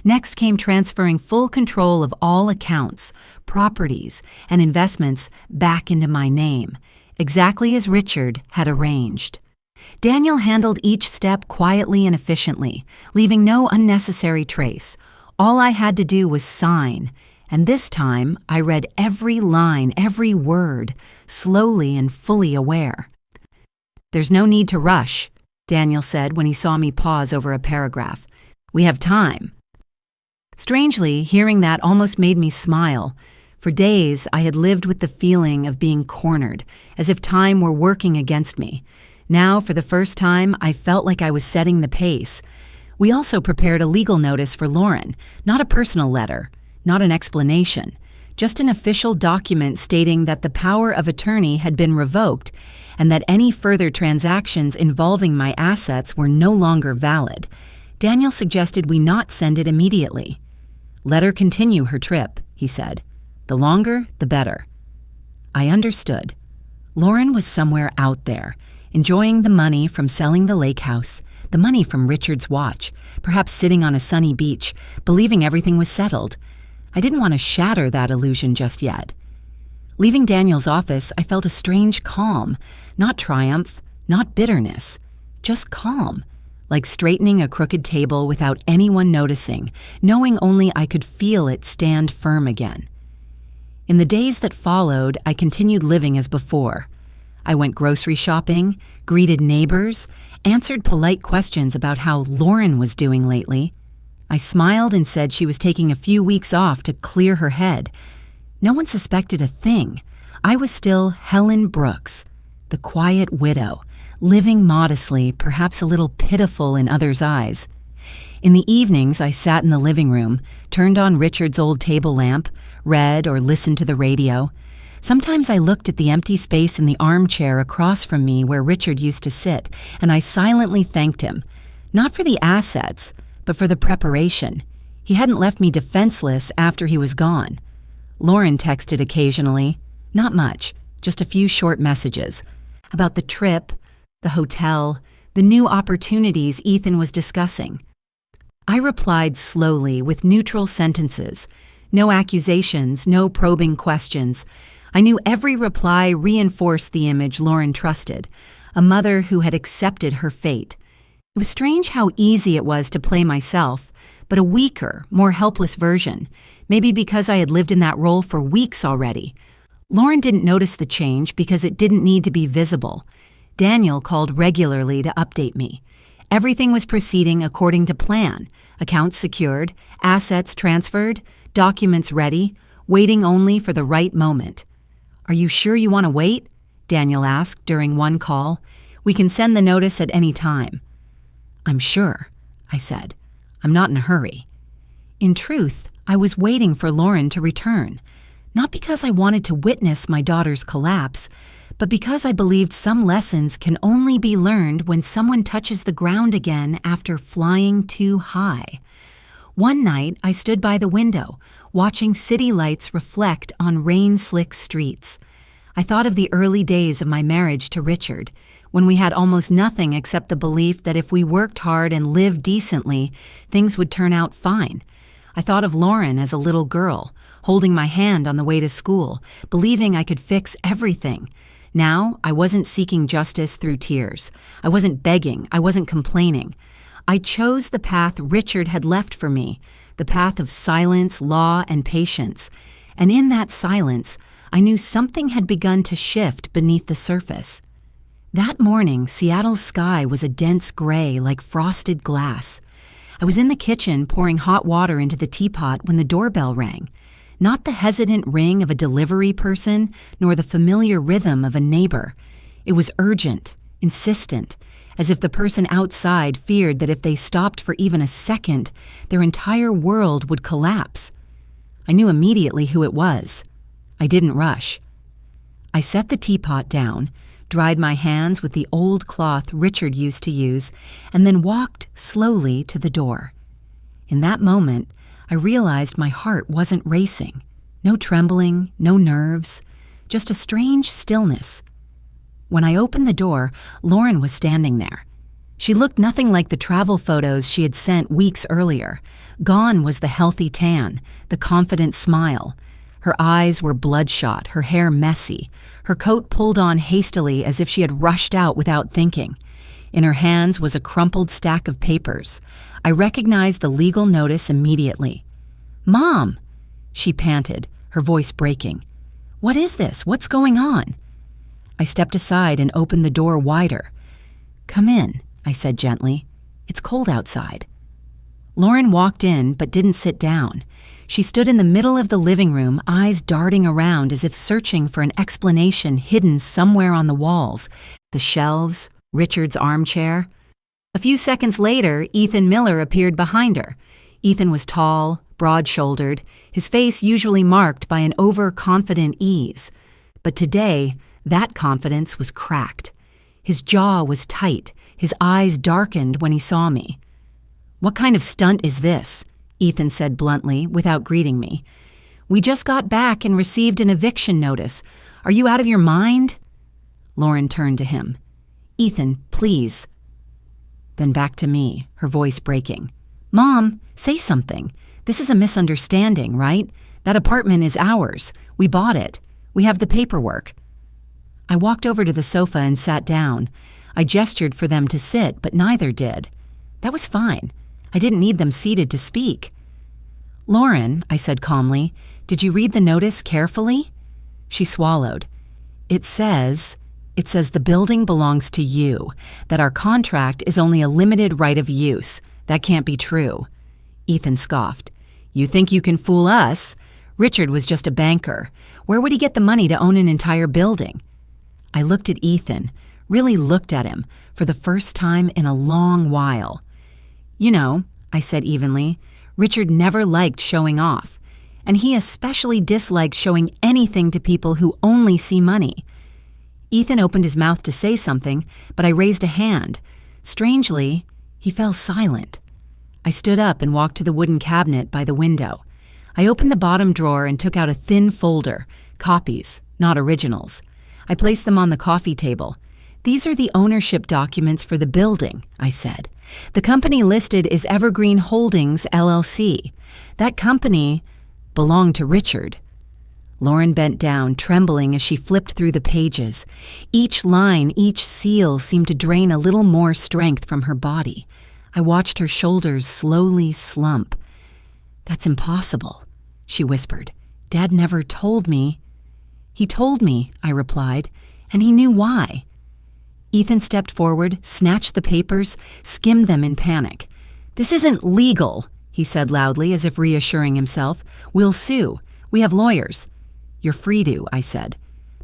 Next came transferring full control of all accounts, properties, and investments back into my name, exactly as Richard had arranged. Daniel handled each step quietly and efficiently, leaving no unnecessary trace. All I had to do was sign, and this time I read every line, every word, slowly and fully aware. "There's no need to rush," Daniel said when he saw me pause over a paragraph. "We have time." Strangely, hearing that almost made me smile. For days, I had lived with the feeling of being cornered, as if time were working against me. Now, for the first time, I felt like I was setting the pace. We also prepared a legal notice for Lauren, not a personal letter, not an explanation, just an official document stating that the power of attorney had been revoked and that any further transactions involving my assets were no longer valid. Daniel suggested we not send it immediately. "Let her continue her trip," he said. "The longer, the better." I understood. Lauren was somewhere out there, enjoying the money from selling the lake house, the money from Richard's watch, perhaps sitting on a sunny beach, believing everything was settled. I didn't want to shatter that illusion just yet. Leaving Daniel's office, I felt a strange calm, not triumph, not bitterness, just calm, like straightening a crooked table without anyone noticing, knowing only I could feel it stand firm again. In the days that followed, I continued living as before. I went grocery shopping, greeted neighbors, answered polite questions about how Lauren was doing lately. I smiled and said she was taking a few weeks off to clear her head. No one suspected a thing. I was still Helen Brooks, the quiet widow, living modestly, perhaps a little pitiful in others' eyes. In the evenings, I sat in the living room, turned on Richard's old table lamp, read or listened to the radio. Sometimes I looked at the empty space in the armchair across from me where Richard used to sit, and I silently thanked him, not for the assets, but for the preparation. He hadn't left me defenseless after he was gone. Lauren texted occasionally, not much, just a few short messages, about the trip, the hotel, the new opportunities Ethan was discussing. I replied slowly with neutral sentences, no accusations, no probing questions. I knew every reply reinforced the image Lauren trusted, a mother who had accepted her fate. It was strange how easy it was to play myself, but a weaker, more helpless version, maybe because I had lived in that role for weeks already. Lauren didn't notice the change because it didn't need to be visible. Daniel called regularly to update me. Everything was proceeding according to plan. Accounts secured, assets transferred, documents ready, waiting only for the right moment. "Are you sure you want to wait?" Daniel asked during one call. "We can send the notice at any time." "I'm sure," I said. "I'm not in a hurry." In truth, I was waiting for Lauren to return, not because I wanted to witness my daughter's collapse, but because I believed some lessons can only be learned when someone touches the ground again after flying too high. One night, I stood by the window, watching city lights reflect on rain-slick streets. I thought of the early days of my marriage to Richard, when we had almost nothing except the belief that if we worked hard and lived decently, things would turn out fine. I thought of Lauren as a little girl, holding my hand on the way to school, believing I could fix everything. Now, I wasn't seeking justice through tears. I wasn't begging. I wasn't complaining. I chose the path Richard had left for me, the path of silence, law, and patience. And in that silence, I knew something had begun to shift beneath the surface. That morning, Seattle's sky was a dense gray like frosted glass. I was in the kitchen pouring hot water into the teapot when the doorbell rang. Not the hesitant ring of a delivery person, nor the familiar rhythm of a neighbor. It was urgent, insistent, as if the person outside feared that if they stopped for even a second, their entire world would collapse. I knew immediately who it was. I didn't rush. I set the teapot down, dried my hands with the old cloth Richard used to use, and then walked slowly to the door. In that moment, I realized my heart wasn't racing. No trembling, no nerves, just a strange stillness. When I opened the door, Lauren was standing there. She looked nothing like the travel photos she had sent weeks earlier. Gone was the healthy tan, the confident smile. Her eyes were bloodshot, her hair messy, her coat pulled on hastily as if she had rushed out without thinking. In her hands was a crumpled stack of papers. I recognized the legal notice immediately. "Mom!" she panted, her voice breaking. "What is this? What's going on?" I stepped aside and opened the door wider. "Come in," I said gently. "It's cold outside." Lauren walked in but didn't sit down. She stood in the middle of the living room, eyes darting around as if searching for an explanation hidden somewhere on the walls, the shelves, Richard's armchair. A few seconds later, Ethan Miller appeared behind her. Ethan was tall, broad-shouldered, his face usually marked by an overconfident ease. But today, that confidence was cracked. His jaw was tight, his eyes darkened when he saw me. "What kind of stunt is this?" Ethan said bluntly, without greeting me. "We just got back and received an eviction notice. Are you out of your mind?" Lauren turned to him. "Ethan, please." Then back to me, her voice breaking. "Mom, say something. This is a misunderstanding, right? That apartment is ours. We bought it. We have the paperwork." I walked over to the sofa and sat down. I gestured for them to sit, but neither did. That was fine. I didn't need them seated to speak. "Lauren," I said calmly, "did you read the notice carefully?" She swallowed. It says the building belongs to you, that our contract is only a limited right of use. That can't be true." Ethan scoffed. "You think you can fool us? Richard was just a banker. Where would he get the money to own an entire building?" I looked at Ethan, really looked at him, for the first time in a long while. "You know," I said evenly, "Richard never liked showing off. and he especially disliked showing anything to people who only see money. Ethan opened his mouth to say something, but I raised a hand. Strangely, he fell silent. I stood up and walked to the wooden cabinet by the window. I opened the bottom drawer and took out a thin folder, copies, not originals. I placed them on the coffee table. "These are the ownership documents for the building," I said. "The company listed is Evergreen Holdings, LLC. That company belonged to Richard." Lauren bent down, trembling as she flipped through the pages. Each line, each seal seemed to drain a little more strength from her body. I watched her shoulders slowly slump. "That's impossible," she whispered. "Dad never told me." "He told me," I replied, "and he knew why." Ethan stepped forward, snatched the papers, skimmed them in panic. "This isn't legal," he said loudly, as if reassuring himself. "We'll sue. We have lawyers." "You're free to," I said.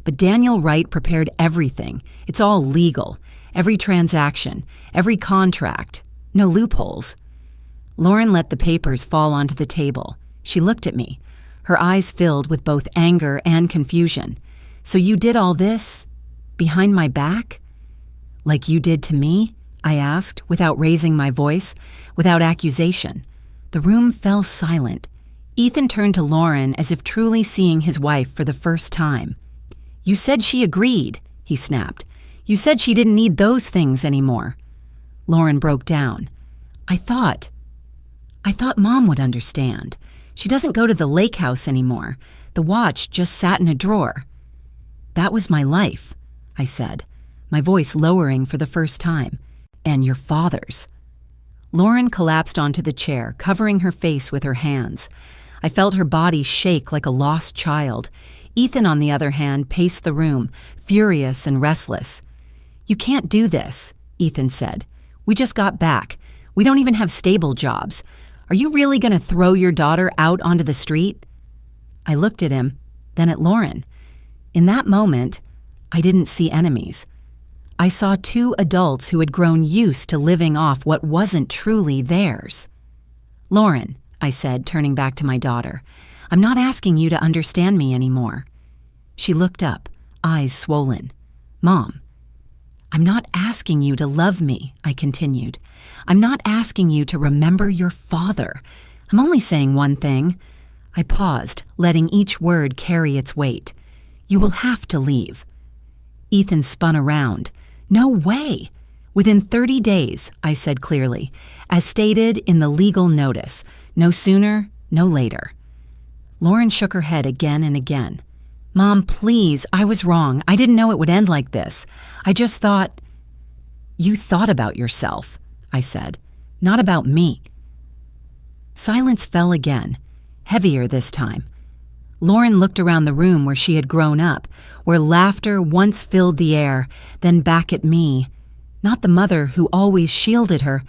"But Daniel Wright prepared everything. It's all legal. Every transaction, every contract. No loopholes." Lauren let the papers fall onto the table. She looked at me, her eyes filled with both anger and confusion. "So you did all this behind my back? Like you did to me?" I asked, without raising my voice, without accusation. The room fell silent. Ethan turned to Lauren as if truly seeing his wife for the first time. "You said she agreed," he snapped. "You said she didn't need those things anymore." Lauren broke down. I thought Mom would understand. She doesn't go to the lake house anymore. The watch just sat in a drawer." "That was my life," I said, my voice lowering for the first time. "And your father's." Lauren collapsed onto the chair, covering her face with her hands. I felt her body shake like a lost child. Ethan, on the other hand, paced the room, furious and restless. "You can't do this," Ethan said. "We just got back. We don't even have stable jobs. Are you really going to throw your daughter out onto the street?" I looked at him, then at Lauren. In that moment, I didn't see enemies. I saw two adults who had grown used to living off what wasn't truly theirs. "Lauren," I said, turning back to my daughter, "I'm not asking you to understand me anymore." She looked up, eyes swollen. "Mom." "I'm not asking you to love me," I continued. "I'm not asking you to remember your father. I'm only saying one thing." I paused, letting each word carry its weight. "You will have to leave." Ethan spun around. "No way." "Within 30 days, I said clearly, as stated in the legal notice. No sooner, no later. Lauren shook her head again and again. "Mom, please, I was wrong. I didn't know it would end like this. I just thought—" "You thought about yourself," I said, "not about me." Silence fell again, heavier this time. Lauren looked around the room where she had grown up, where laughter once filled the air, then back at me. Not the mother who always shielded her,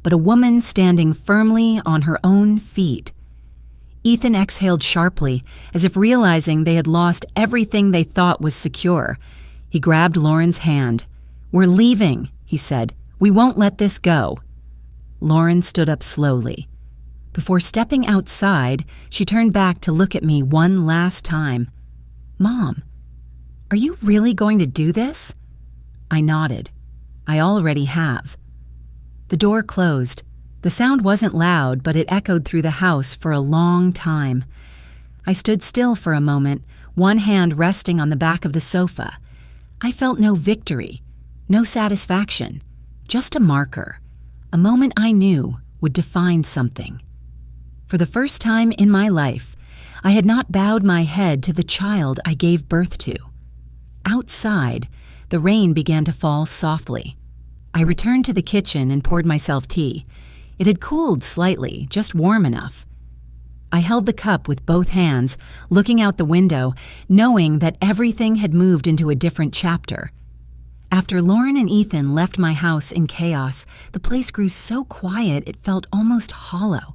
but a woman standing firmly on her own feet. Ethan exhaled sharply, as if realizing they had lost everything they thought was secure. He grabbed Lauren's hand. "We're leaving," he said. "We won't let this go." Lauren stood up slowly. Before stepping outside, she turned back to look at me one last time. "Mom, are you really going to do this?" I nodded. "I already have." The door closed. The sound wasn't loud, but it echoed through the house for a long time. I stood still for a moment, one hand resting on the back of the sofa. I felt no victory, no satisfaction, just a marker, a moment I knew would define something. For the first time in my life, I had not bowed my head to the child I gave birth to. Outside, the rain began to fall softly. I returned to the kitchen and poured myself tea. It had cooled slightly, just warm enough. I held the cup with both hands, looking out the window, knowing that everything had moved into a different chapter. After Lauren and Ethan left my house in chaos, the place grew so quiet it felt almost hollow.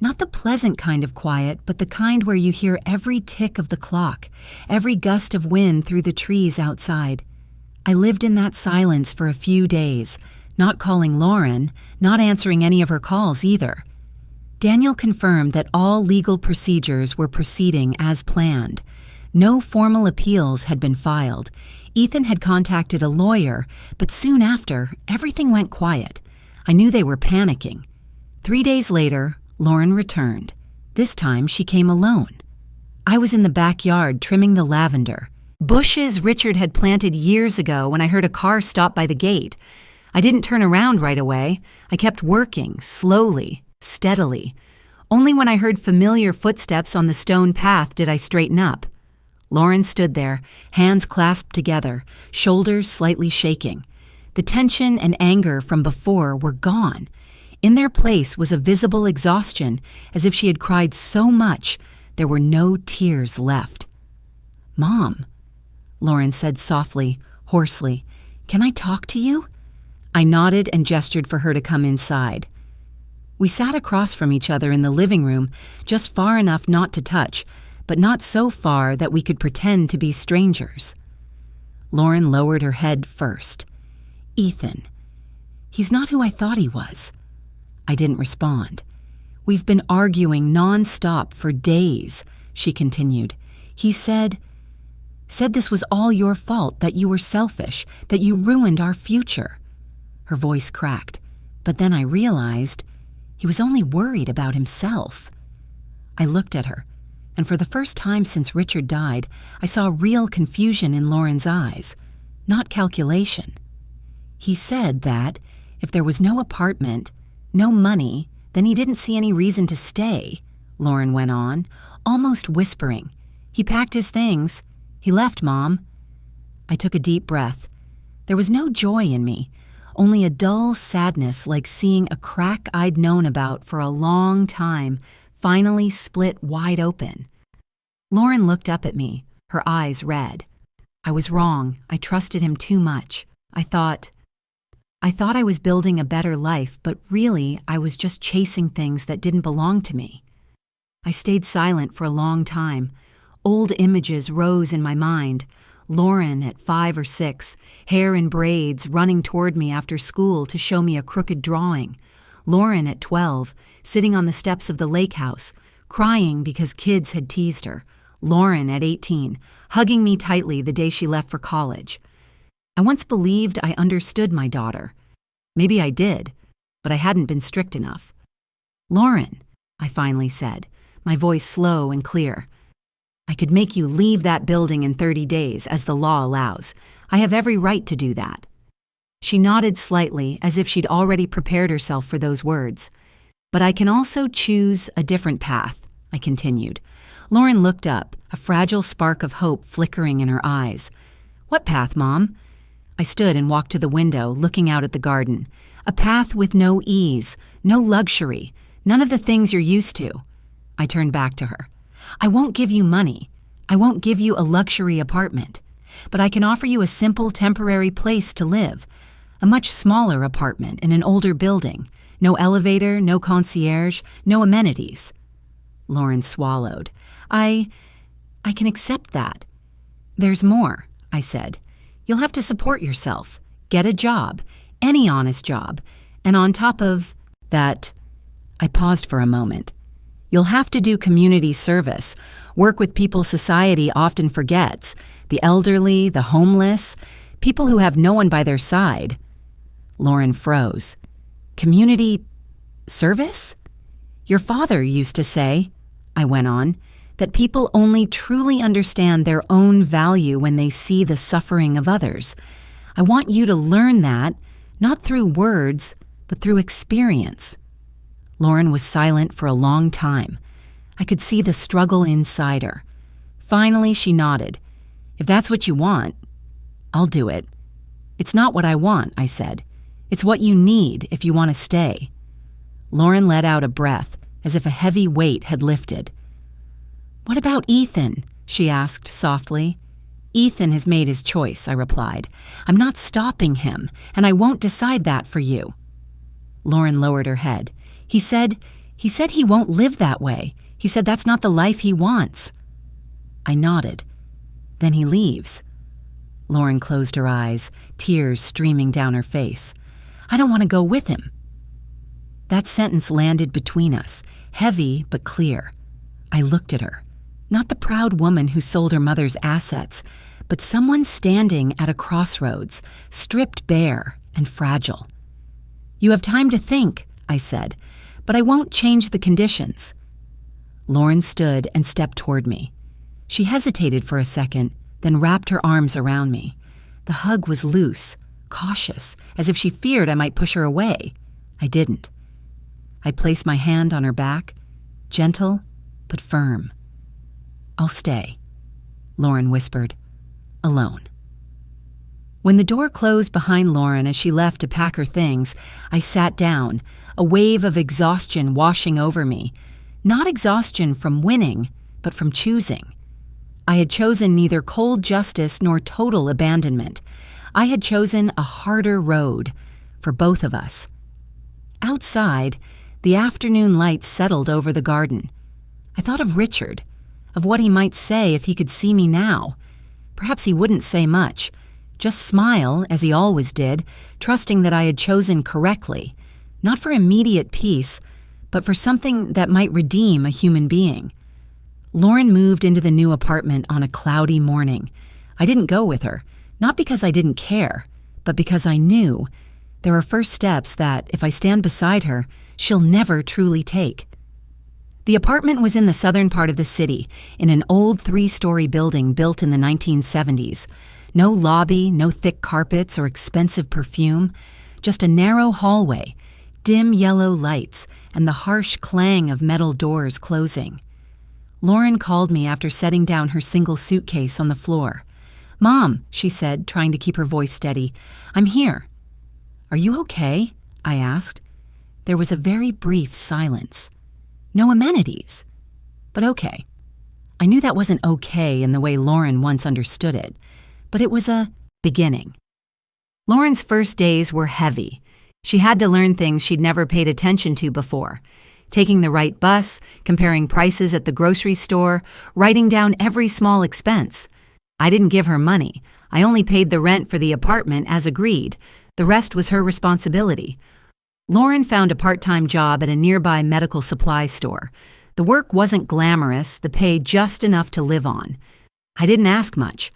Not the pleasant kind of quiet, but the kind where you hear every tick of the clock, every gust of wind through the trees outside. I lived in that silence for a few days, not calling Lauren, not answering any of her calls either. Daniel confirmed that all legal procedures were proceeding as planned. No formal appeals had been filed. Ethan had contacted a lawyer, but soon after, everything went quiet. I knew they were panicking. 3 days later, Lauren returned. This time, she came alone. I was in the backyard trimming the lavender. Bushes Richard had planted years ago when I heard a car stop by the gate. I didn't turn around right away. I kept working, slowly, steadily. Only when I heard familiar footsteps on the stone path did I straighten up. Lauren stood there, hands clasped together, shoulders slightly shaking. The tension and anger from before were gone. In their place was a visible exhaustion, as if she had cried so much there were no tears left. "Mom," Lauren said softly, hoarsely, "can I talk to you?" I nodded and gestured for her to come inside. We sat across from each other in the living room, just far enough not to touch, but not so far that we could pretend to be strangers. Lauren lowered her head first. "Ethan. He's not who I thought he was." I didn't respond. "We've been arguing non-stop for days," she continued. "He said this was all your fault, that you were selfish, that you ruined our future." Her voice cracked, but then I realized he was only worried about himself. I looked at her, and for the first time since Richard died, I saw real confusion in Lauren's eyes, not calculation. "He said that if there was no apartment, no money, then he didn't see any reason to stay," Lauren went on, almost whispering. "He packed his things. He left, Mom." I took a deep breath. There was no joy in me, only a dull sadness like seeing a crack I'd known about for a long time finally split wide open. Lauren looked up at me, her eyes red. I was wrong. I trusted him too much. I thought I was building a better life, but really I was just chasing things that didn't belong to me. I stayed silent for a long time. Old images rose in my mind. Lauren at 5 or 6, hair in braids, running toward me after school to show me a crooked drawing. Lauren at 12, sitting on the steps of the lake house, crying because kids had teased her. Lauren at 18, hugging me tightly the day she left for college. I once believed I understood my daughter. Maybe I did, but I hadn't been strict enough. "Lauren," I finally said, my voice slow and clear, "I could make you leave that building in 30 days, as the law allows. I have every right to do that." She nodded slightly, as if she'd already prepared herself for those words. "But I can also choose a different path," I continued. Lauren looked up, a fragile spark of hope flickering in her eyes. "What path, Mom?" I stood and walked to the window, looking out at the garden. "A path with no ease, no luxury, none of the things you're used to." I turned back to her. "I won't give you money. I won't give you a luxury apartment. But I can offer you a simple temporary place to live. A much smaller apartment in an older building. No elevator, no concierge, no amenities." Lauren swallowed. I can accept that." "There's more," I said. "You'll have to support yourself. Get a job. Any honest job. And on top of that," I paused for a moment, "you'll have to do community service, work with people society often forgets, the elderly, the homeless, people who have no one by their side." Lauren froze. "Community service? Your father used to say," I went on, "that people only truly understand their own value when they see the suffering of others. I want you to learn that, not through words, but through experience." Lauren was silent for a long time. I could see the struggle inside her. Finally, she nodded. "If that's what you want, I'll do it." "It's not what I want," I said. "It's what you need if you want to stay." Lauren let out a breath, as if a heavy weight had lifted. "What about Ethan?" she asked softly. "Ethan has made his choice," I replied. "I'm not stopping him, and I won't decide that for you." Lauren lowered her head. He said he won't live that way. He said that's not the life he wants." I nodded. "Then he leaves." Lauren closed her eyes, tears streaming down her face. "I don't want to go with him." That sentence landed between us, heavy but clear. I looked at her, not the proud woman who sold her mother's assets, but someone standing at a crossroads, stripped bare and fragile. "You have time to think," I said, "but I won't change the conditions." Lauren stood and stepped toward me. She hesitated for a second, then wrapped her arms around me. The hug was loose, cautious, as if she feared I might push her away. I didn't. I placed my hand on her back, gentle but firm. "I'll stay," Lauren whispered, "alone." When the door closed behind Lauren as she left to pack her things, I sat down, a wave of exhaustion washing over me. Not exhaustion from winning, but from choosing. I had chosen neither cold justice nor total abandonment. I had chosen a harder road for both of us. Outside, the afternoon light settled over the garden. I thought of Richard, of what he might say if he could see me now. Perhaps he wouldn't say much, just smile, as he always did, trusting that I had chosen correctly, not for immediate peace, but for something that might redeem a human being. Lauren moved into the new apartment on a cloudy morning. I didn't go with her, not because I didn't care, but because I knew there are first steps that, if I stand beside her, she'll never truly take. The apartment was in the southern part of the city, in an old 3-story building built in the 1970s. No lobby, no thick carpets or expensive perfume, just a narrow hallway, dim yellow lights, and the harsh clang of metal doors closing. Lauren called me after setting down her single suitcase on the floor. "Mom," she said, trying to keep her voice steady, "I'm here." "Are you okay?" I asked. There was a very brief silence. No amenities, but okay. I knew that wasn't okay in the way Lauren once understood it, but it was a beginning. Lauren's first days were heavy. She had to learn things she'd never paid attention to before. Taking the right bus, comparing prices at the grocery store, writing down every small expense. I didn't give her money. I only paid the rent for the apartment as agreed. The rest was her responsibility. Lauren found a part-time job at a nearby medical supply store. The work wasn't glamorous, the pay just enough to live on. I didn't ask much.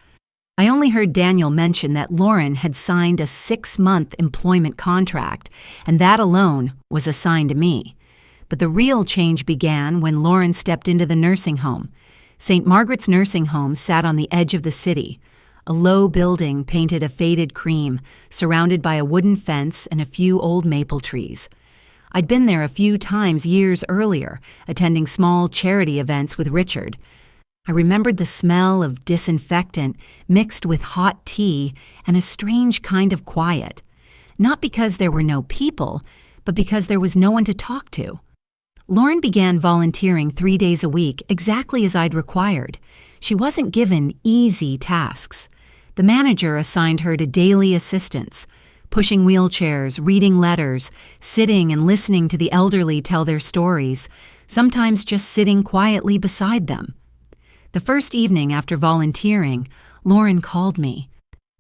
I only heard Daniel mention that Lauren had signed a 6-month employment contract, and that alone was a sign to me. But the real change began when Lauren stepped into the nursing home. St. Margaret's Nursing Home sat on the edge of the city. A low building painted a faded cream, surrounded by a wooden fence and a few old maple trees. I'd been there a few times years earlier, attending small charity events with Richard. I remembered the smell of disinfectant mixed with hot tea and a strange kind of quiet. Not because there were no people, but because there was no one to talk to. Lauren began volunteering 3 days a week, exactly as I'd required. She wasn't given easy tasks. The manager assigned her to daily assistance, pushing wheelchairs, reading letters, sitting and listening to the elderly tell their stories, sometimes just sitting quietly beside them. The first evening after volunteering, Lauren called me.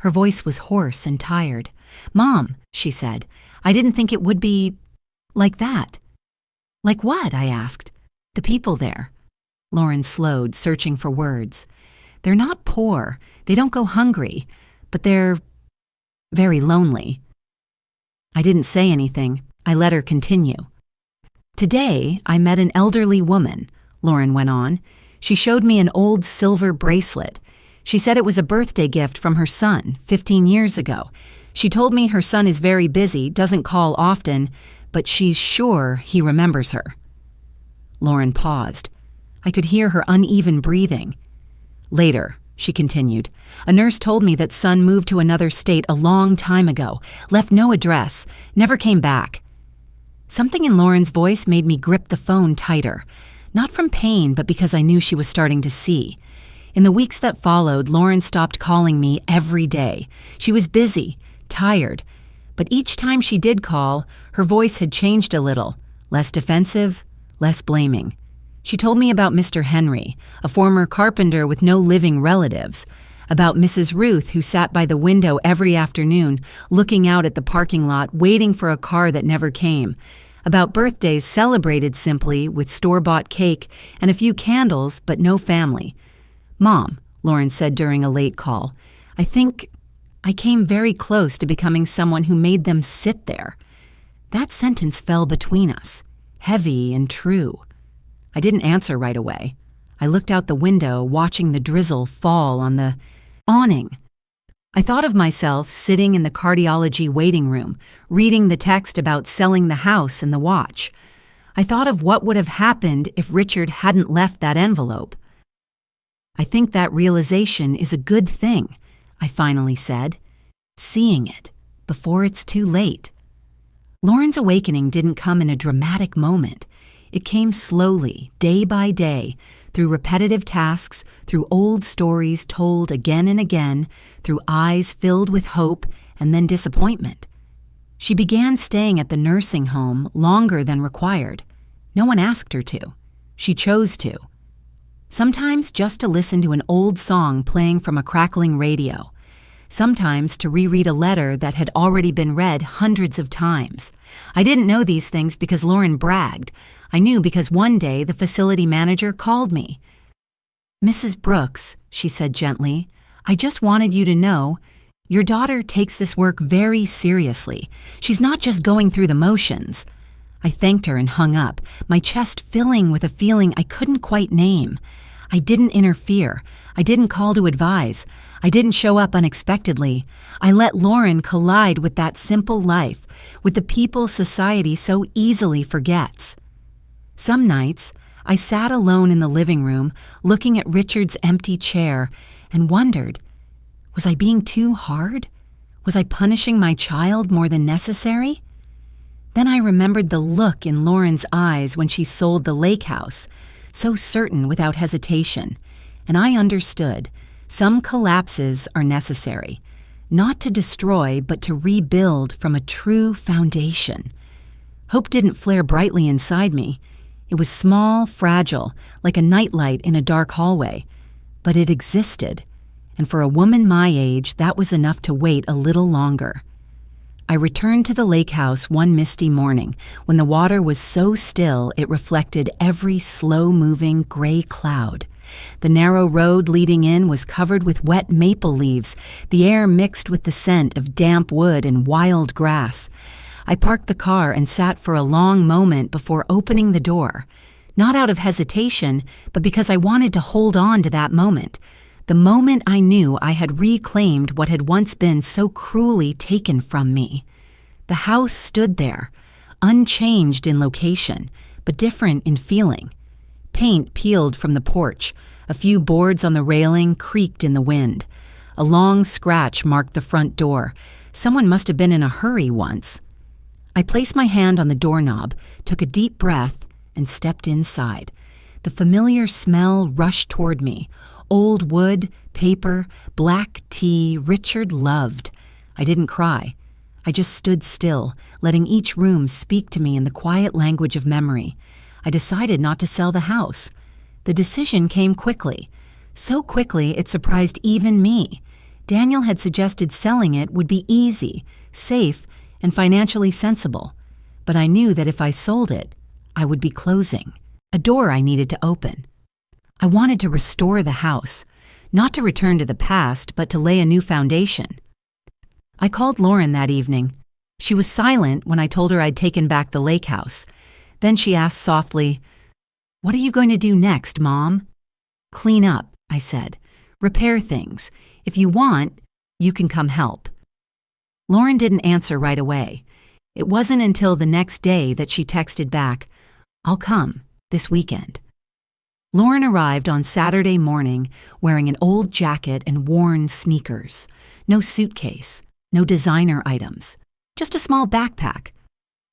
Her voice was hoarse and tired. "Mom," she said, "I didn't think it would be like that." "Like what?" I asked. "The people there." Lauren slowed, searching for words. "They're not poor. They don't go hungry. But they're very lonely." I didn't say anything. I let her continue. "Today, I met an elderly woman," Lauren went on. "She showed me an old silver bracelet. She said it was a birthday gift from her son 15 years ago. She told me her son is very busy, doesn't call often, but she's sure he remembers her." Lauren paused. I could hear her uneven breathing. "Later," she continued, "a nurse told me that son moved to another state a long time ago, left no address, never came back." Something in Lauren's voice made me grip the phone tighter, not from pain, but because I knew she was starting to see. In the weeks that followed, Lauren stopped calling me every day. She was busy, tired, but each time she did call, her voice had changed a little, less defensive, less blaming. She told me about Mr. Henry, a former carpenter with no living relatives, about Mrs. Ruth, who sat by the window every afternoon, looking out at the parking lot, waiting for a car that never came, About birthdays celebrated simply with store-bought cake and a few candles, but no family. "Mom," Lauren said during a late call, "I think I came very close to becoming someone who made them sit there." That sentence fell between us, heavy and true. I didn't answer right away. I looked out the window, watching the drizzle fall on the awning. I thought of myself sitting in the cardiology waiting room, reading the text about selling the house and the watch. I thought of what would have happened if Richard hadn't left that envelope. "I think that realization is a good thing," I finally said. "Seeing it before it's too late." Lauren's awakening didn't come in a dramatic moment. It came slowly, day by day, through repetitive tasks, through old stories told again and again, through eyes filled with hope and then disappointment. She began staying at the nursing home longer than required. No one asked her to. She chose to. Sometimes just to listen to an old song playing from a crackling radio. Sometimes to reread a letter that had already been read hundreds of times. I didn't know these things because Lauren bragged. I knew because one day the facility manager called me. "Mrs. Brooks," she said gently, "I just wanted you to know, your daughter takes this work very seriously. She's not just going through the motions." I thanked her and hung up, my chest filling with a feeling I couldn't quite name. I didn't interfere. I didn't call to advise. I didn't show up unexpectedly. I let Lauren collide with that simple life, with the people society so easily forgets. Some nights, I sat alone in the living room, looking at Richard's empty chair, and wondered, was I being too hard? Was I punishing my child more than necessary? Then I remembered the look in Lauren's eyes when she sold the lake house, so certain without hesitation, and I understood. Some collapses are necessary, not to destroy, but to rebuild from a true foundation. Hope didn't flare brightly inside me. It was small, fragile, like a nightlight in a dark hallway. But it existed, and for a woman my age, that was enough to wait a little longer. I returned to the lake house one misty morning when the water was so still it reflected every slow-moving gray cloud. The narrow road leading in was covered with wet maple leaves, the air mixed with the scent of damp wood and wild grass. I parked the car and sat for a long moment before opening the door, not out of hesitation, but because I wanted to hold on to that moment, the moment I knew I had reclaimed what had once been so cruelly taken from me. The house stood there, unchanged in location, but different in feeling. Paint peeled from the porch. A few boards on the railing creaked in the wind. A long scratch marked the front door. Someone must have been in a hurry once. I placed my hand on the doorknob, took a deep breath, and stepped inside. The familiar smell rushed toward me. Old wood, paper, black tea Richard loved. I didn't cry. I just stood still, letting each room speak to me in the quiet language of memory. I decided not to sell the house. The decision came quickly. So quickly it surprised even me. Daniel had suggested selling it would be easy, safe, and financially sensible. But I knew that if I sold it, I would be closing, a door I needed to open. I wanted to restore the house, not to return to the past, but to lay a new foundation. I called Lauren that evening. She was silent when I told her I'd taken back the lake house. Then she asked softly, "What are you going to do next, Mom?" "Clean up," I said. "Repair things. If you want, you can come help." Lauren didn't answer right away. It wasn't until the next day that she texted back, "I'll come this weekend." Lauren arrived on Saturday morning wearing an old jacket and worn sneakers. No suitcase, no designer items, just a small backpack.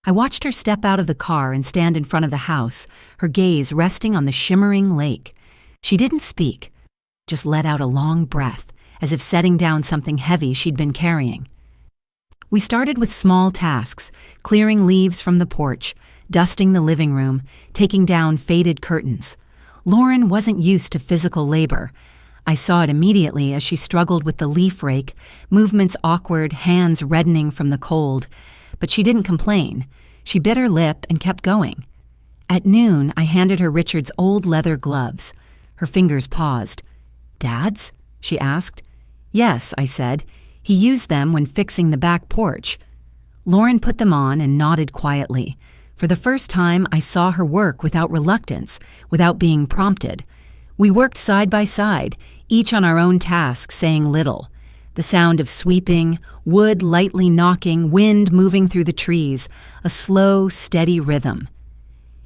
I watched her step out of the car and stand in front of the house, her gaze resting on the shimmering lake. She didn't speak, just let out a long breath, as if setting down something heavy she'd been carrying. We started with small tasks, clearing leaves from the porch, dusting the living room, taking down faded curtains. Lauren wasn't used to physical labor. I saw it immediately as she struggled with the leaf rake, movements awkward, hands reddening from the cold. But she didn't complain. She bit her lip and kept going. At noon, I handed her Richard's old leather gloves. Her fingers paused. "Dad's?" she asked. "Yes," I said. "He used them when fixing the back porch." Lauren put them on and nodded quietly. For the first time, I saw her work without reluctance, without being prompted. We worked side by side, each on our own task, saying little. The sound of sweeping, wood lightly knocking, wind moving through the trees, a slow, steady rhythm.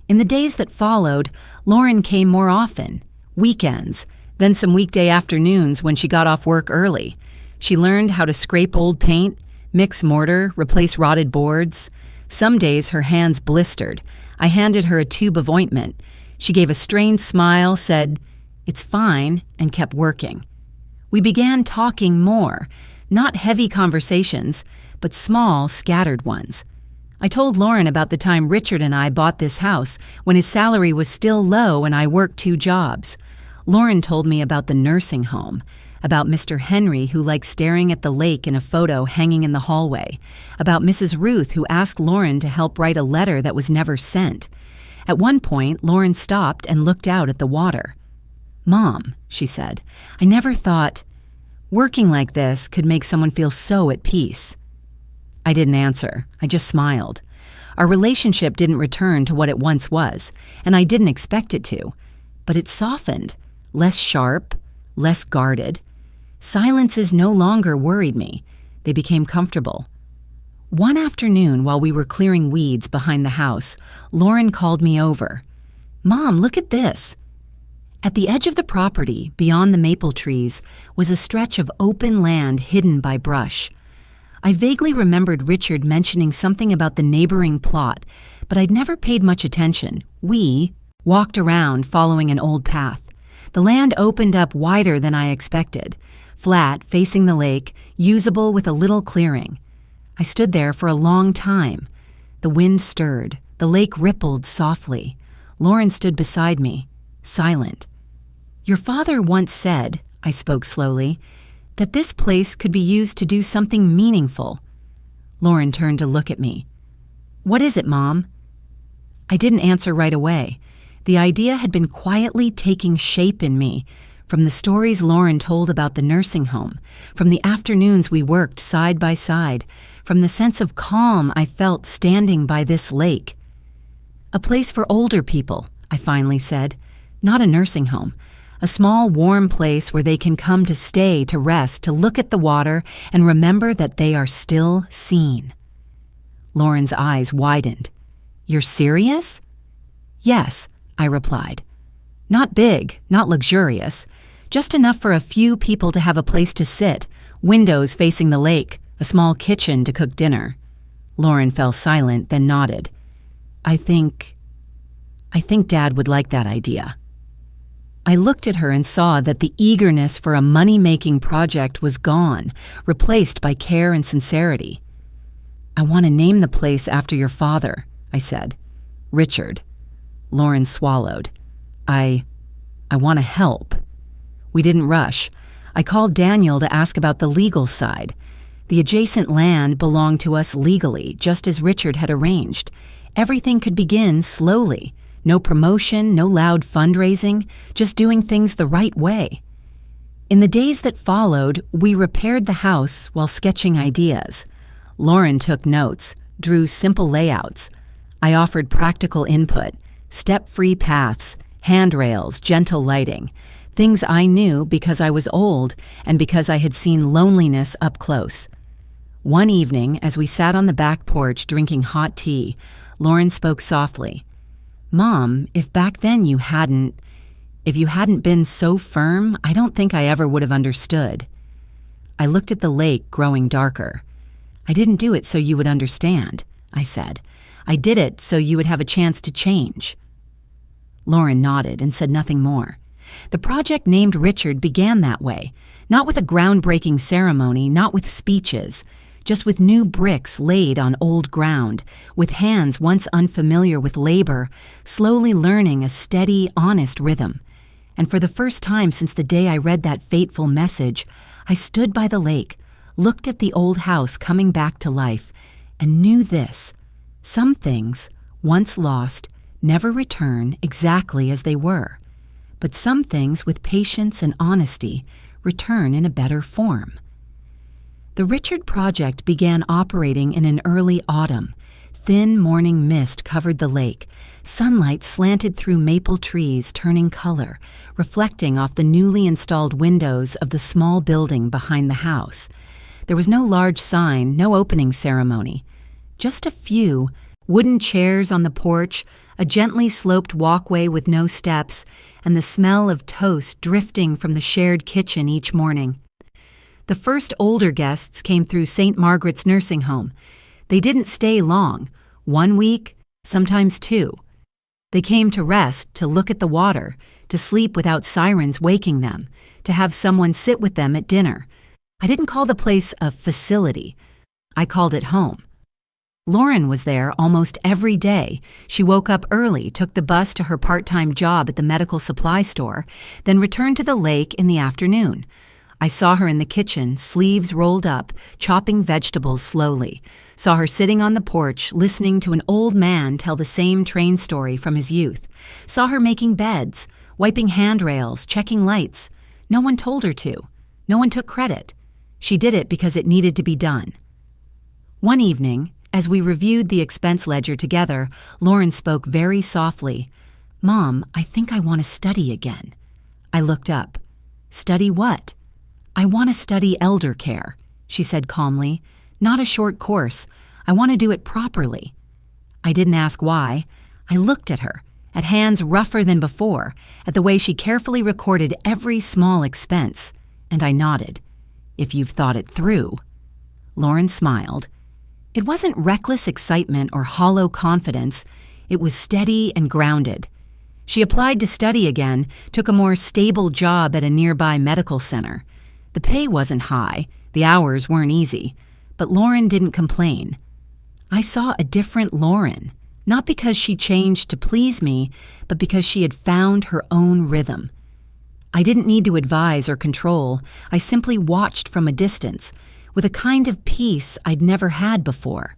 In the days that followed, Lauren came more often, weekends, then some weekday afternoons when she got off work early. She learned how to scrape old paint, mix mortar, replace rotted boards. Some days her hands blistered. I handed her a tube of ointment. She gave a strained smile, said, "It's fine," and kept working. We began talking more, not heavy conversations, but small, scattered ones. I told Lauren about the time Richard and I bought this house when his salary was still low and I worked 2 jobs. Lauren told me about the nursing home, about Mr. Henry who liked staring at the lake in a photo hanging in the hallway, about Mrs. Ruth who asked Lauren to help write a letter that was never sent. At one point, Lauren stopped and looked out at the water. "Mom," she said, "I never thought working like this could make someone feel so at peace." I didn't answer. I just smiled. Our relationship didn't return to what it once was, and I didn't expect it to. But it softened, less sharp, less guarded. Silences no longer worried me. They became comfortable. One afternoon, while we were clearing weeds behind the house, Lauren called me over. "Mom, look at this." At the edge of the property, beyond the maple trees, was a stretch of open land hidden by brush. I vaguely remembered Richard mentioning something about the neighboring plot, but I'd never paid much attention. We walked around, following an old path. The land opened up wider than I expected, flat, facing the lake, usable with a little clearing. I stood there for a long time. The wind stirred. The lake rippled softly. Lauren stood beside me, silent. "Your father once said," I spoke slowly, "that this place could be used to do something meaningful." Lauren turned to look at me. "What is it, Mom?" I didn't answer right away. The idea had been quietly taking shape in me, from the stories Lauren told about the nursing home, from the afternoons we worked side by side, from the sense of calm I felt standing by this lake. "A place for older people," I finally said, "not a nursing home. A small, warm place where they can come to stay, to rest, to look at the water and remember that they are still seen." Lauren's eyes widened. "You're serious?" "Yes," I replied. "Not big, not luxurious. Just enough for a few people to have a place to sit, windows facing the lake, a small kitchen to cook dinner." Lauren fell silent, then nodded. I think Dad would like that idea." I looked at her and saw that the eagerness for a money-making project was gone, replaced by care and sincerity. "I want to name the place after your father," I said. "Richard." Lauren swallowed. I want to help." We didn't rush. I called Daniel to ask about the legal side. The adjacent land belonged to us legally, just as Richard had arranged. Everything could begin slowly. No promotion, no loud fundraising, just doing things the right way. In the days that followed, we repaired the house while sketching ideas. Lauren took notes, drew simple layouts. I offered practical input, step-free paths, handrails, gentle lighting, things I knew because I was old and because I had seen loneliness up close. One evening, as we sat on the back porch drinking hot tea, Lauren spoke softly. "Mom, if back then you hadn't been so firm, I don't think I ever would have understood." I looked at the lake growing darker. "I didn't do it so you would understand," I said. "I did it so you would have a chance to change." Lauren nodded and said nothing more. The project named Richard began that way, not with a groundbreaking ceremony, not with speeches, just with new bricks laid on old ground, with hands once unfamiliar with labor, slowly learning a steady, honest rhythm. And for the first time since the day I read that fateful message, I stood by the lake, looked at the old house coming back to life, and knew this: Some things, once lost, never return exactly as they were, but some things with patience and honesty return in a better form. The Richard Project began operating in an early autumn. Thin morning mist covered the lake. Sunlight slanted through maple trees, turning color, reflecting off the newly installed windows of the small building behind the house. There was no large sign, no opening ceremony. Just a few wooden chairs on the porch, a gently sloped walkway with no steps, and the smell of toast drifting from the shared kitchen each morning. The first older guests came through St. Margaret's nursing home. They didn't stay long, 1 week, sometimes 2. They came to rest, to look at the water, to sleep without sirens waking them, to have someone sit with them at dinner. I didn't call the place a facility. I called it home. Lauren was there almost every day. She woke up early, took the bus to her part-time job at the medical supply store, then returned to the lake in the afternoon. I saw her in the kitchen, sleeves rolled up, chopping vegetables slowly. Saw her sitting on the porch, listening to an old man tell the same train story from his youth. Saw her making beds, wiping handrails, checking lights. No one told her to. No one took credit. She did it because it needed to be done. One evening, as we reviewed the expense ledger together, Lauren spoke very softly. "Mom, I think I want to study again." I looked up. "Study what?" "I want to study elder care," she said calmly. "Not a short course. I want to do it properly." I didn't ask why. I looked at her, at hands rougher than before, at the way she carefully recorded every small expense, and I nodded. "If you've thought it through." Lauren smiled. It wasn't reckless excitement or hollow confidence. It was steady and grounded. She applied to study again, took a more stable job at a nearby medical center. The pay wasn't high, the hours weren't easy, but Lauren didn't complain. I saw a different Lauren, not because she changed to please me, but because she had found her own rhythm. I didn't need to advise or control. I simply watched from a distance, with a kind of peace I'd never had before.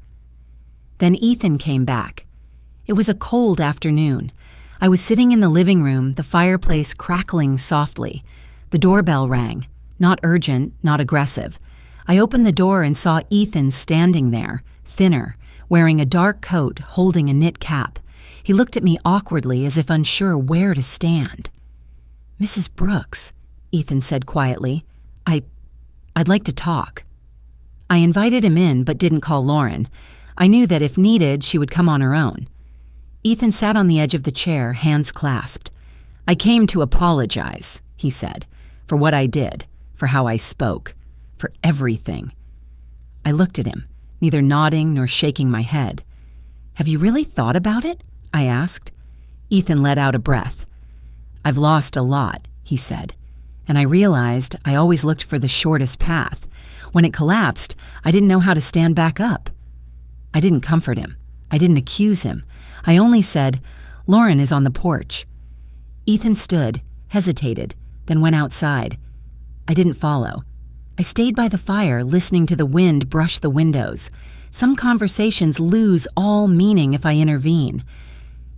Then Ethan came back. It was a cold afternoon. I was sitting in the living room, the fireplace crackling softly. The doorbell rang. Not urgent, not aggressive. I opened the door and saw Ethan standing there, thinner, wearing a dark coat, holding a knit cap. He looked at me awkwardly as if unsure where to stand. "Mrs. Brooks," Ethan said quietly, I'd like to talk." I invited him in but didn't call Lauren. I knew that if needed, she would come on her own. Ethan sat on the edge of the chair, hands clasped. "I came to apologize," he said, "for what I did, for how I spoke, for everything." I looked at him, neither nodding nor shaking my head. "Have you really thought about it?" I asked. Ethan let out a breath. "I've lost a lot," he said, and I realized I always looked for the shortest path. When it collapsed, I didn't know how to stand back up. I didn't comfort him. I didn't accuse him. I only said, "Lauren is on the porch." Ethan stood, hesitated, then went outside. I didn't follow. I stayed by the fire, listening to the wind brush the windows. Some conversations lose all meaning if I intervene.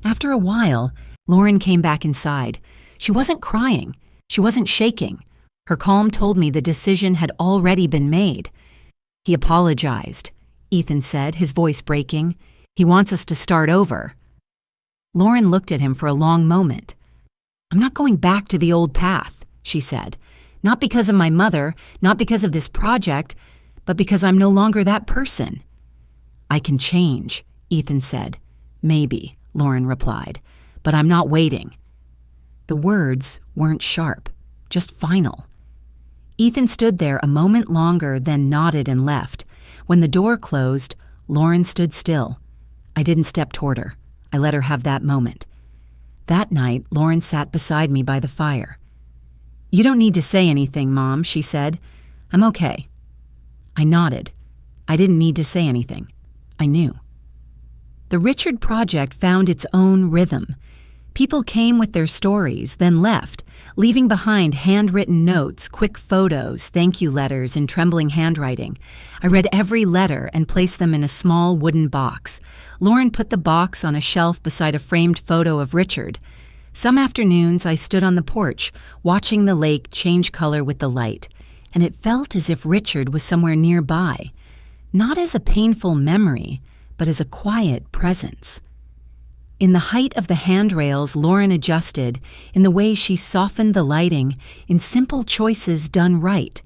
After a while, Lauren came back inside. She wasn't crying. She wasn't shaking. Her calm told me the decision had already been made. "He apologized," Ethan said, his voice breaking. "He wants us to start over." Lauren looked at him for a long moment. "I'm not going back to the old path," she said. "Not because of my mother, not because of this project, but because I'm no longer that person." "I can change," Ethan said. "Maybe," Lauren replied, "but I'm not waiting." The words weren't sharp, just final. Ethan stood there a moment longer, then nodded and left. When the door closed, Lauren stood still. I didn't step toward her. I let her have that moment. That night, Lauren sat beside me by the fire. "You don't need to say anything, Mom," she said. "I'm okay." I nodded. I didn't need to say anything. I knew. The Richard Project found its own rhythm. People came with their stories, then left, leaving behind handwritten notes, quick photos, thank you letters in trembling handwriting. I read every letter and placed them in a small wooden box. Lauren put the box on a shelf beside a framed photo of Richard. Some afternoons I stood on the porch, watching the lake change color with the light, and it felt as if Richard was somewhere nearby, not as a painful memory, but as a quiet presence. In the height of the handrails Lauren adjusted, in the way she softened the lighting, in simple choices done right.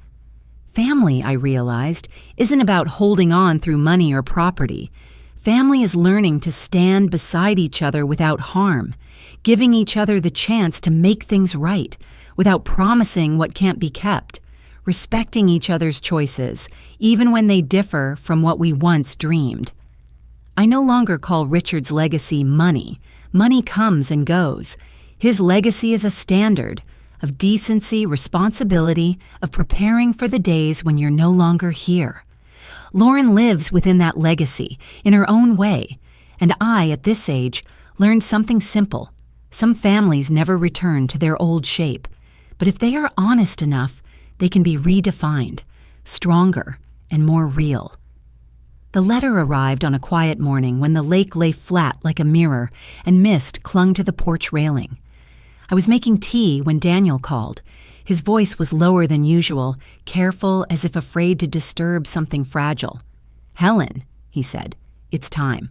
Family, I realized, isn't about holding on through money or property. Family is learning to stand beside each other without harm, giving each other the chance to make things right, without promising what can't be kept, respecting each other's choices, even when they differ from what we once dreamed. I no longer call Richard's legacy money. Money comes and goes. His legacy is a standard of decency, responsibility, of preparing for the days when you're no longer here. Lauren lives within that legacy, in her own way, and I, at this age, learned something simple. Some families never return to their old shape, but if they are honest enough, they can be redefined, stronger, and more real. The letter arrived on a quiet morning when the lake lay flat like a mirror and mist clung to the porch railing. I was making tea when Daniel called. His voice was lower than usual, careful as if afraid to disturb something fragile. "Helen," he said, "it's time."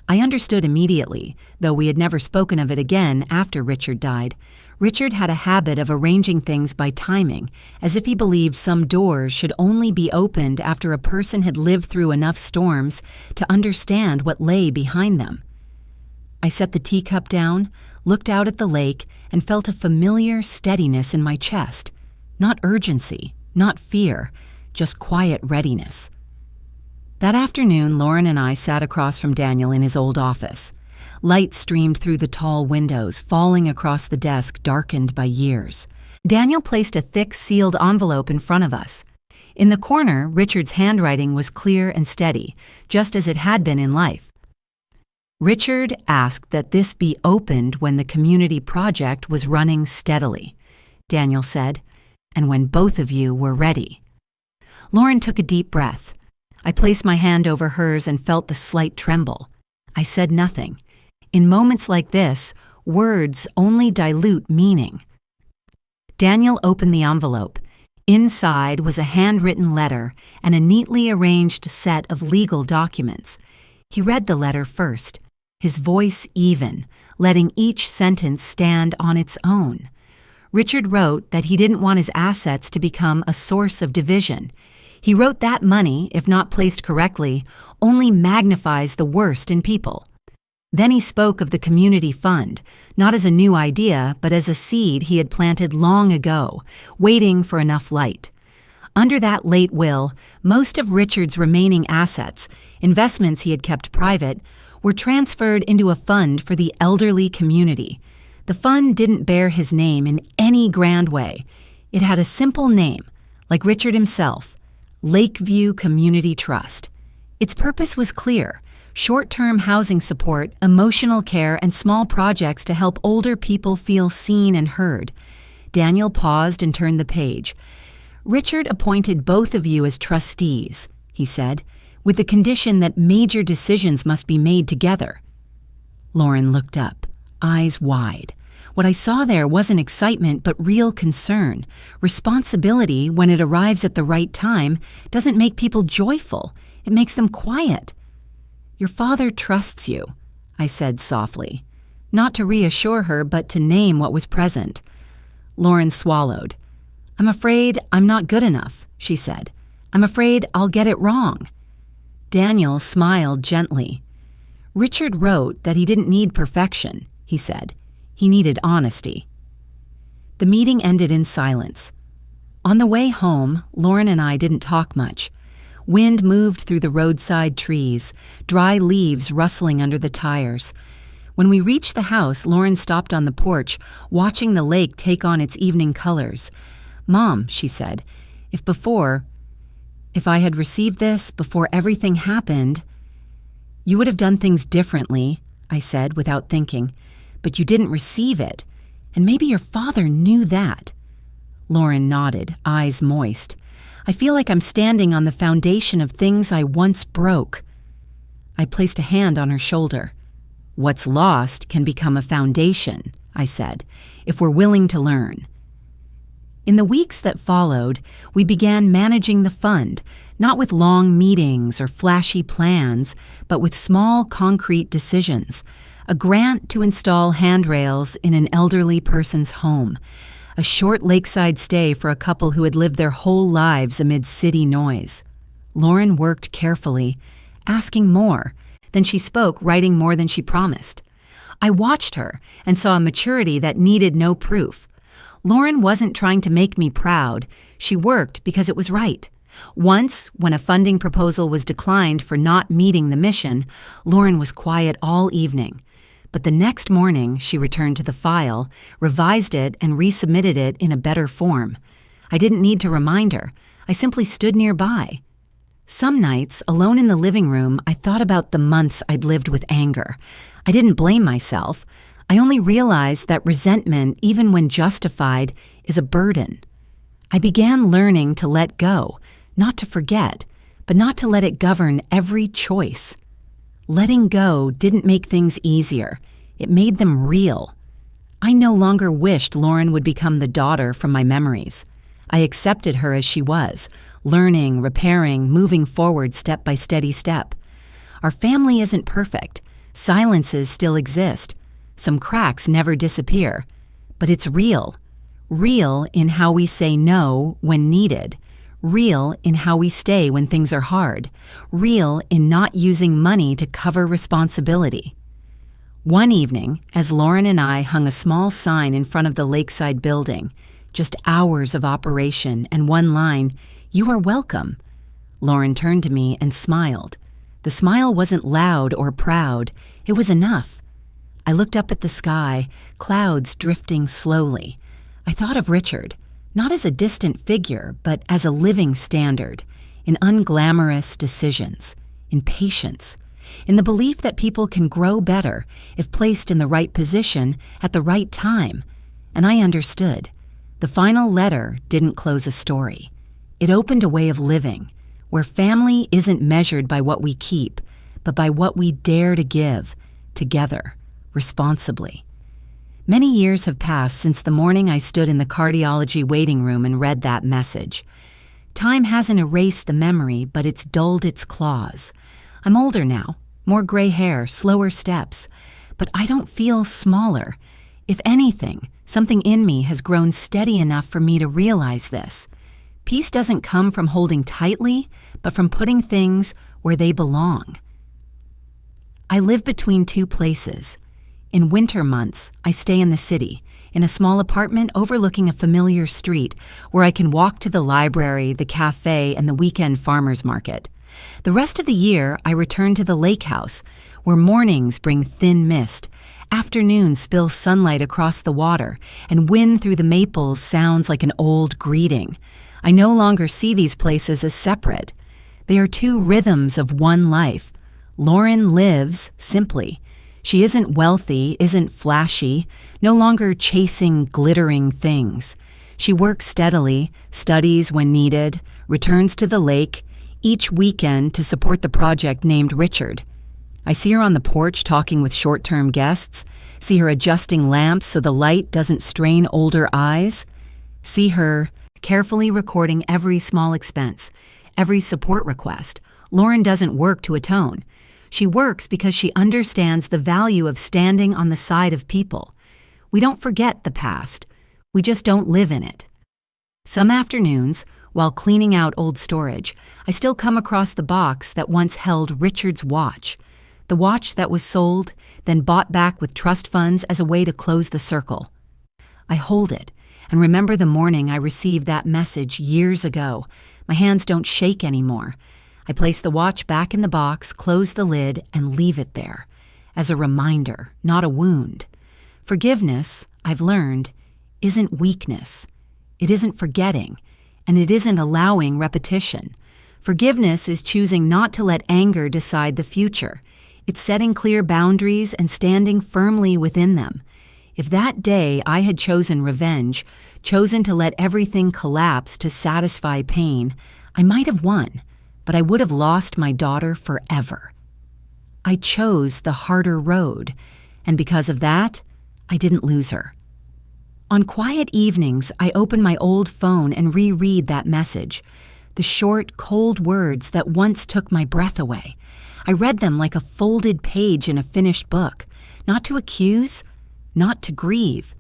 I understood immediately, though we had never spoken of it again after Richard died. Richard had a habit of arranging things by timing, as if he believed some doors should only be opened after a person had lived through enough storms to understand what lay behind them. I set the teacup down, looked out at the lake, and felt a familiar steadiness in my chest. Not urgency, not fear, just quiet readiness. That afternoon, Lauren and I sat across from Daniel in his old office. Light streamed through the tall windows, falling across the desk darkened by years. Daniel placed a thick, sealed envelope in front of us. In the corner, Richard's handwriting was clear and steady, just as it had been in life. Richard asked that this be opened when the community project was running steadily, Daniel said, and when both of you were ready. Lauren took a deep breath. I placed my hand over hers and felt the slight tremble. I said nothing. In moments like this, words only dilute meaning. Daniel opened the envelope. Inside was a handwritten letter and a neatly arranged set of legal documents. He read the letter first, his voice even, letting each sentence stand on its own. Richard wrote that he didn't want his assets to become a source of division. He wrote that money, if not placed correctly, only magnifies the worst in people. Then he spoke of the community fund, not as a new idea, but as a seed he had planted long ago, waiting for enough light. Under that late will, most of Richard's remaining assets, investments he had kept private, were transferred into a fund for the elderly community. The fund didn't bear his name in any grand way. It had a simple name, like Richard himself, Lakeview Community Trust. Its purpose was clear: short-term housing support, emotional care, and small projects to help older people feel seen and heard. Daniel paused and turned the page. Richard appointed both of you as trustees, he said, with the condition that major decisions must be made together. Lauren looked up, eyes wide. What I saw there wasn't excitement, but real concern. Responsibility, when it arrives at the right time, doesn't make people joyful. It makes them quiet. Your father trusts you, I said softly, not to reassure her, but to name what was present. Lauren swallowed. I'm afraid I'm not good enough, she said. I'm afraid I'll get it wrong. Daniel smiled gently. Richard wrote that he didn't need perfection, he said. He needed honesty. The meeting ended in silence. On the way home, Lauren and I didn't talk much. Wind moved through the roadside trees, dry leaves rustling under the tires. When we reached the house, Lauren stopped on the porch, watching the lake take on its evening colors. Mom, she said, if I had received this before everything happened, you would have done things differently, I said without thinking. But you didn't receive it, And maybe your father knew that." Lauren nodded, eyes moist. "I feel like I'm standing on the foundation of things I once broke." I placed a hand on her shoulder. "What's lost can become a foundation," I said, "if we're willing to learn." In the weeks that followed, we began managing the fund, not with long meetings or flashy plans, but with small, concrete decisions. A grant to install handrails in an elderly person's home, a short lakeside stay for a couple who had lived their whole lives amid city noise. Lauren worked carefully, asking more. Then she spoke, writing more than she promised. I watched her and saw a maturity that needed no proof. Lauren wasn't trying to make me proud. She worked because it was right. Once, when a funding proposal was declined for not meeting the mission, Lauren was quiet all evening. But the next morning, she returned to the file, revised it, and resubmitted it in a better form. I didn't need to remind her. I simply stood nearby. Some nights, alone in the living room, I thought about the months I'd lived with anger. I didn't blame myself. I only realized that resentment, even when justified, is a burden. I began learning to let go, not to forget, but not to let it govern every choice. Letting go didn't make things easier. It made them real. I no longer wished Lauren would become the daughter from my memories. I accepted her as she was, learning, repairing, moving forward step by steady step. Our family isn't perfect. Silences still exist. Some cracks never disappear. But it's real. Real in how we say no when needed. Real in how we stay when things are hard. Real in not using money to cover responsibility. One evening, as Lauren and I hung a small sign in front of the lakeside building, just hours of operation and one line, "You are welcome," Lauren turned to me and smiled. The smile wasn't loud or proud. It was enough. I looked up at the sky, clouds drifting slowly. I thought of Richard, not as a distant figure, but as a living standard, in unglamorous decisions, in patience, in the belief that people can grow better if placed in the right position at the right time. And I understood. The final letter didn't close a story. It opened a way of living, where family isn't measured by what we keep, but by what we dare to give, together, responsibly. Many years have passed since the morning I stood in the cardiology waiting room and read that message. Time hasn't erased the memory, but it's dulled its claws. I'm older now, more gray hair, slower steps, but I don't feel smaller. If anything, something in me has grown steady enough for me to realize this. Peace doesn't come from holding tightly, but from putting things where they belong. I live between two places. In winter months, I stay in the city, in a small apartment overlooking a familiar street where I can walk to the library, the cafe, and the weekend farmers market. The rest of the year, I return to the lake house, where mornings bring thin mist, afternoons spill sunlight across the water, and wind through the maples sounds like an old greeting. I no longer see these places as separate. They are two rhythms of one life. Lauren lives simply. She isn't wealthy, isn't flashy, no longer chasing glittering things. She works steadily, studies when needed, returns to the lake, each weekend to support the project named Richard. I see her on the porch talking with short-term guests, see her adjusting lamps so the light doesn't strain older eyes, see her carefully recording every small expense, every support request. Lauren doesn't work to atone. She works because she understands the value of standing on the side of people. We don't forget the past. We just don't live in it. Some afternoons, while cleaning out old storage, I still come across the box that once held Richard's watch. The watch that was sold, then bought back with trust funds as a way to close the circle. I hold it and remember the morning I received that message years ago. My hands don't shake anymore. I place the watch back in the box, close the lid, and leave it there, as a reminder, not a wound. Forgiveness, I've learned, isn't weakness. It isn't forgetting, and it isn't allowing repetition. Forgiveness is choosing not to let anger decide the future. It's setting clear boundaries and standing firmly within them. If that day I had chosen revenge, chosen to let everything collapse to satisfy pain, I might have won, but I would have lost my daughter forever. I chose the harder road, and because of that, I didn't lose her. On quiet evenings, I open my old phone and reread that message, the short, cold words that once took my breath away. I read them like a folded page in a finished book, not to accuse, not to grieve,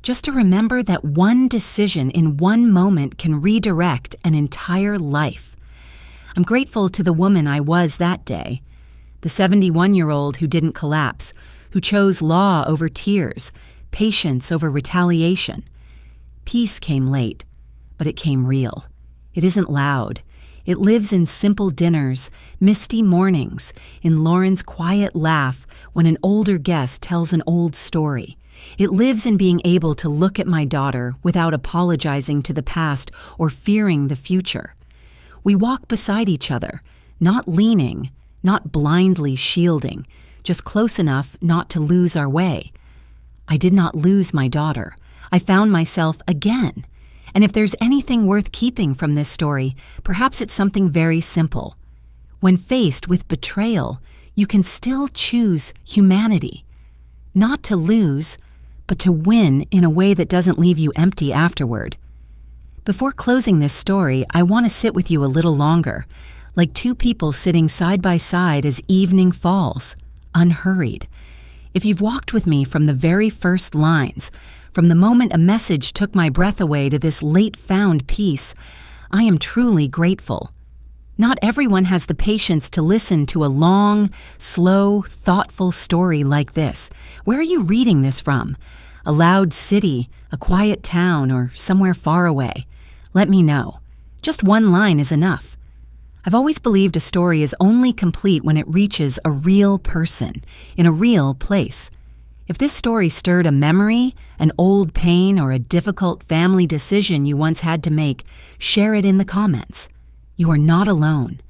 just to remember that one decision in one moment can redirect an entire life. I'm grateful to the woman I was that day, the 71-year-old who didn't collapse, who chose law over tears, patience over retaliation. Peace came late, but it came real. It isn't loud. It lives in simple dinners, misty mornings, in Lauren's quiet laugh when an older guest tells an old story. It lives in being able to look at my daughter without apologizing to the past or fearing the future. We walk beside each other, not leaning, not blindly shielding, just close enough not to lose our way. I did not lose my daughter. I found myself again. And if there's anything worth keeping from this story, perhaps it's something very simple. When faced with betrayal, you can still choose humanity. Not to lose, but to win in a way that doesn't leave you empty afterward. Before closing this story, I want to sit with you a little longer, like two people sitting side by side as evening falls, unhurried. If you've walked with me from the very first lines, from the moment a message took my breath away to this late-found peace, I am truly grateful. Not everyone has the patience to listen to a long, slow, thoughtful story like this. Where are you reading this from? A loud city, a quiet town, or somewhere far away? Let me know. Just one line is enough. I've always believed a story is only complete when it reaches a real person, in a real place. If this story stirred a memory, an old pain, or a difficult family decision you once had to make, share it in the comments. You are not alone.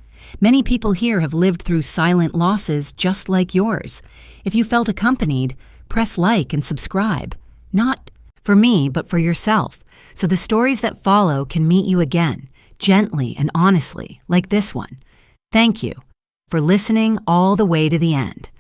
Many people here have lived through silent losses just like yours. If you felt accompanied, press like and subscribe. Not for me, but for yourself, so the stories that follow can meet you again, gently and honestly, like this one. Thank you for listening all the way to the end.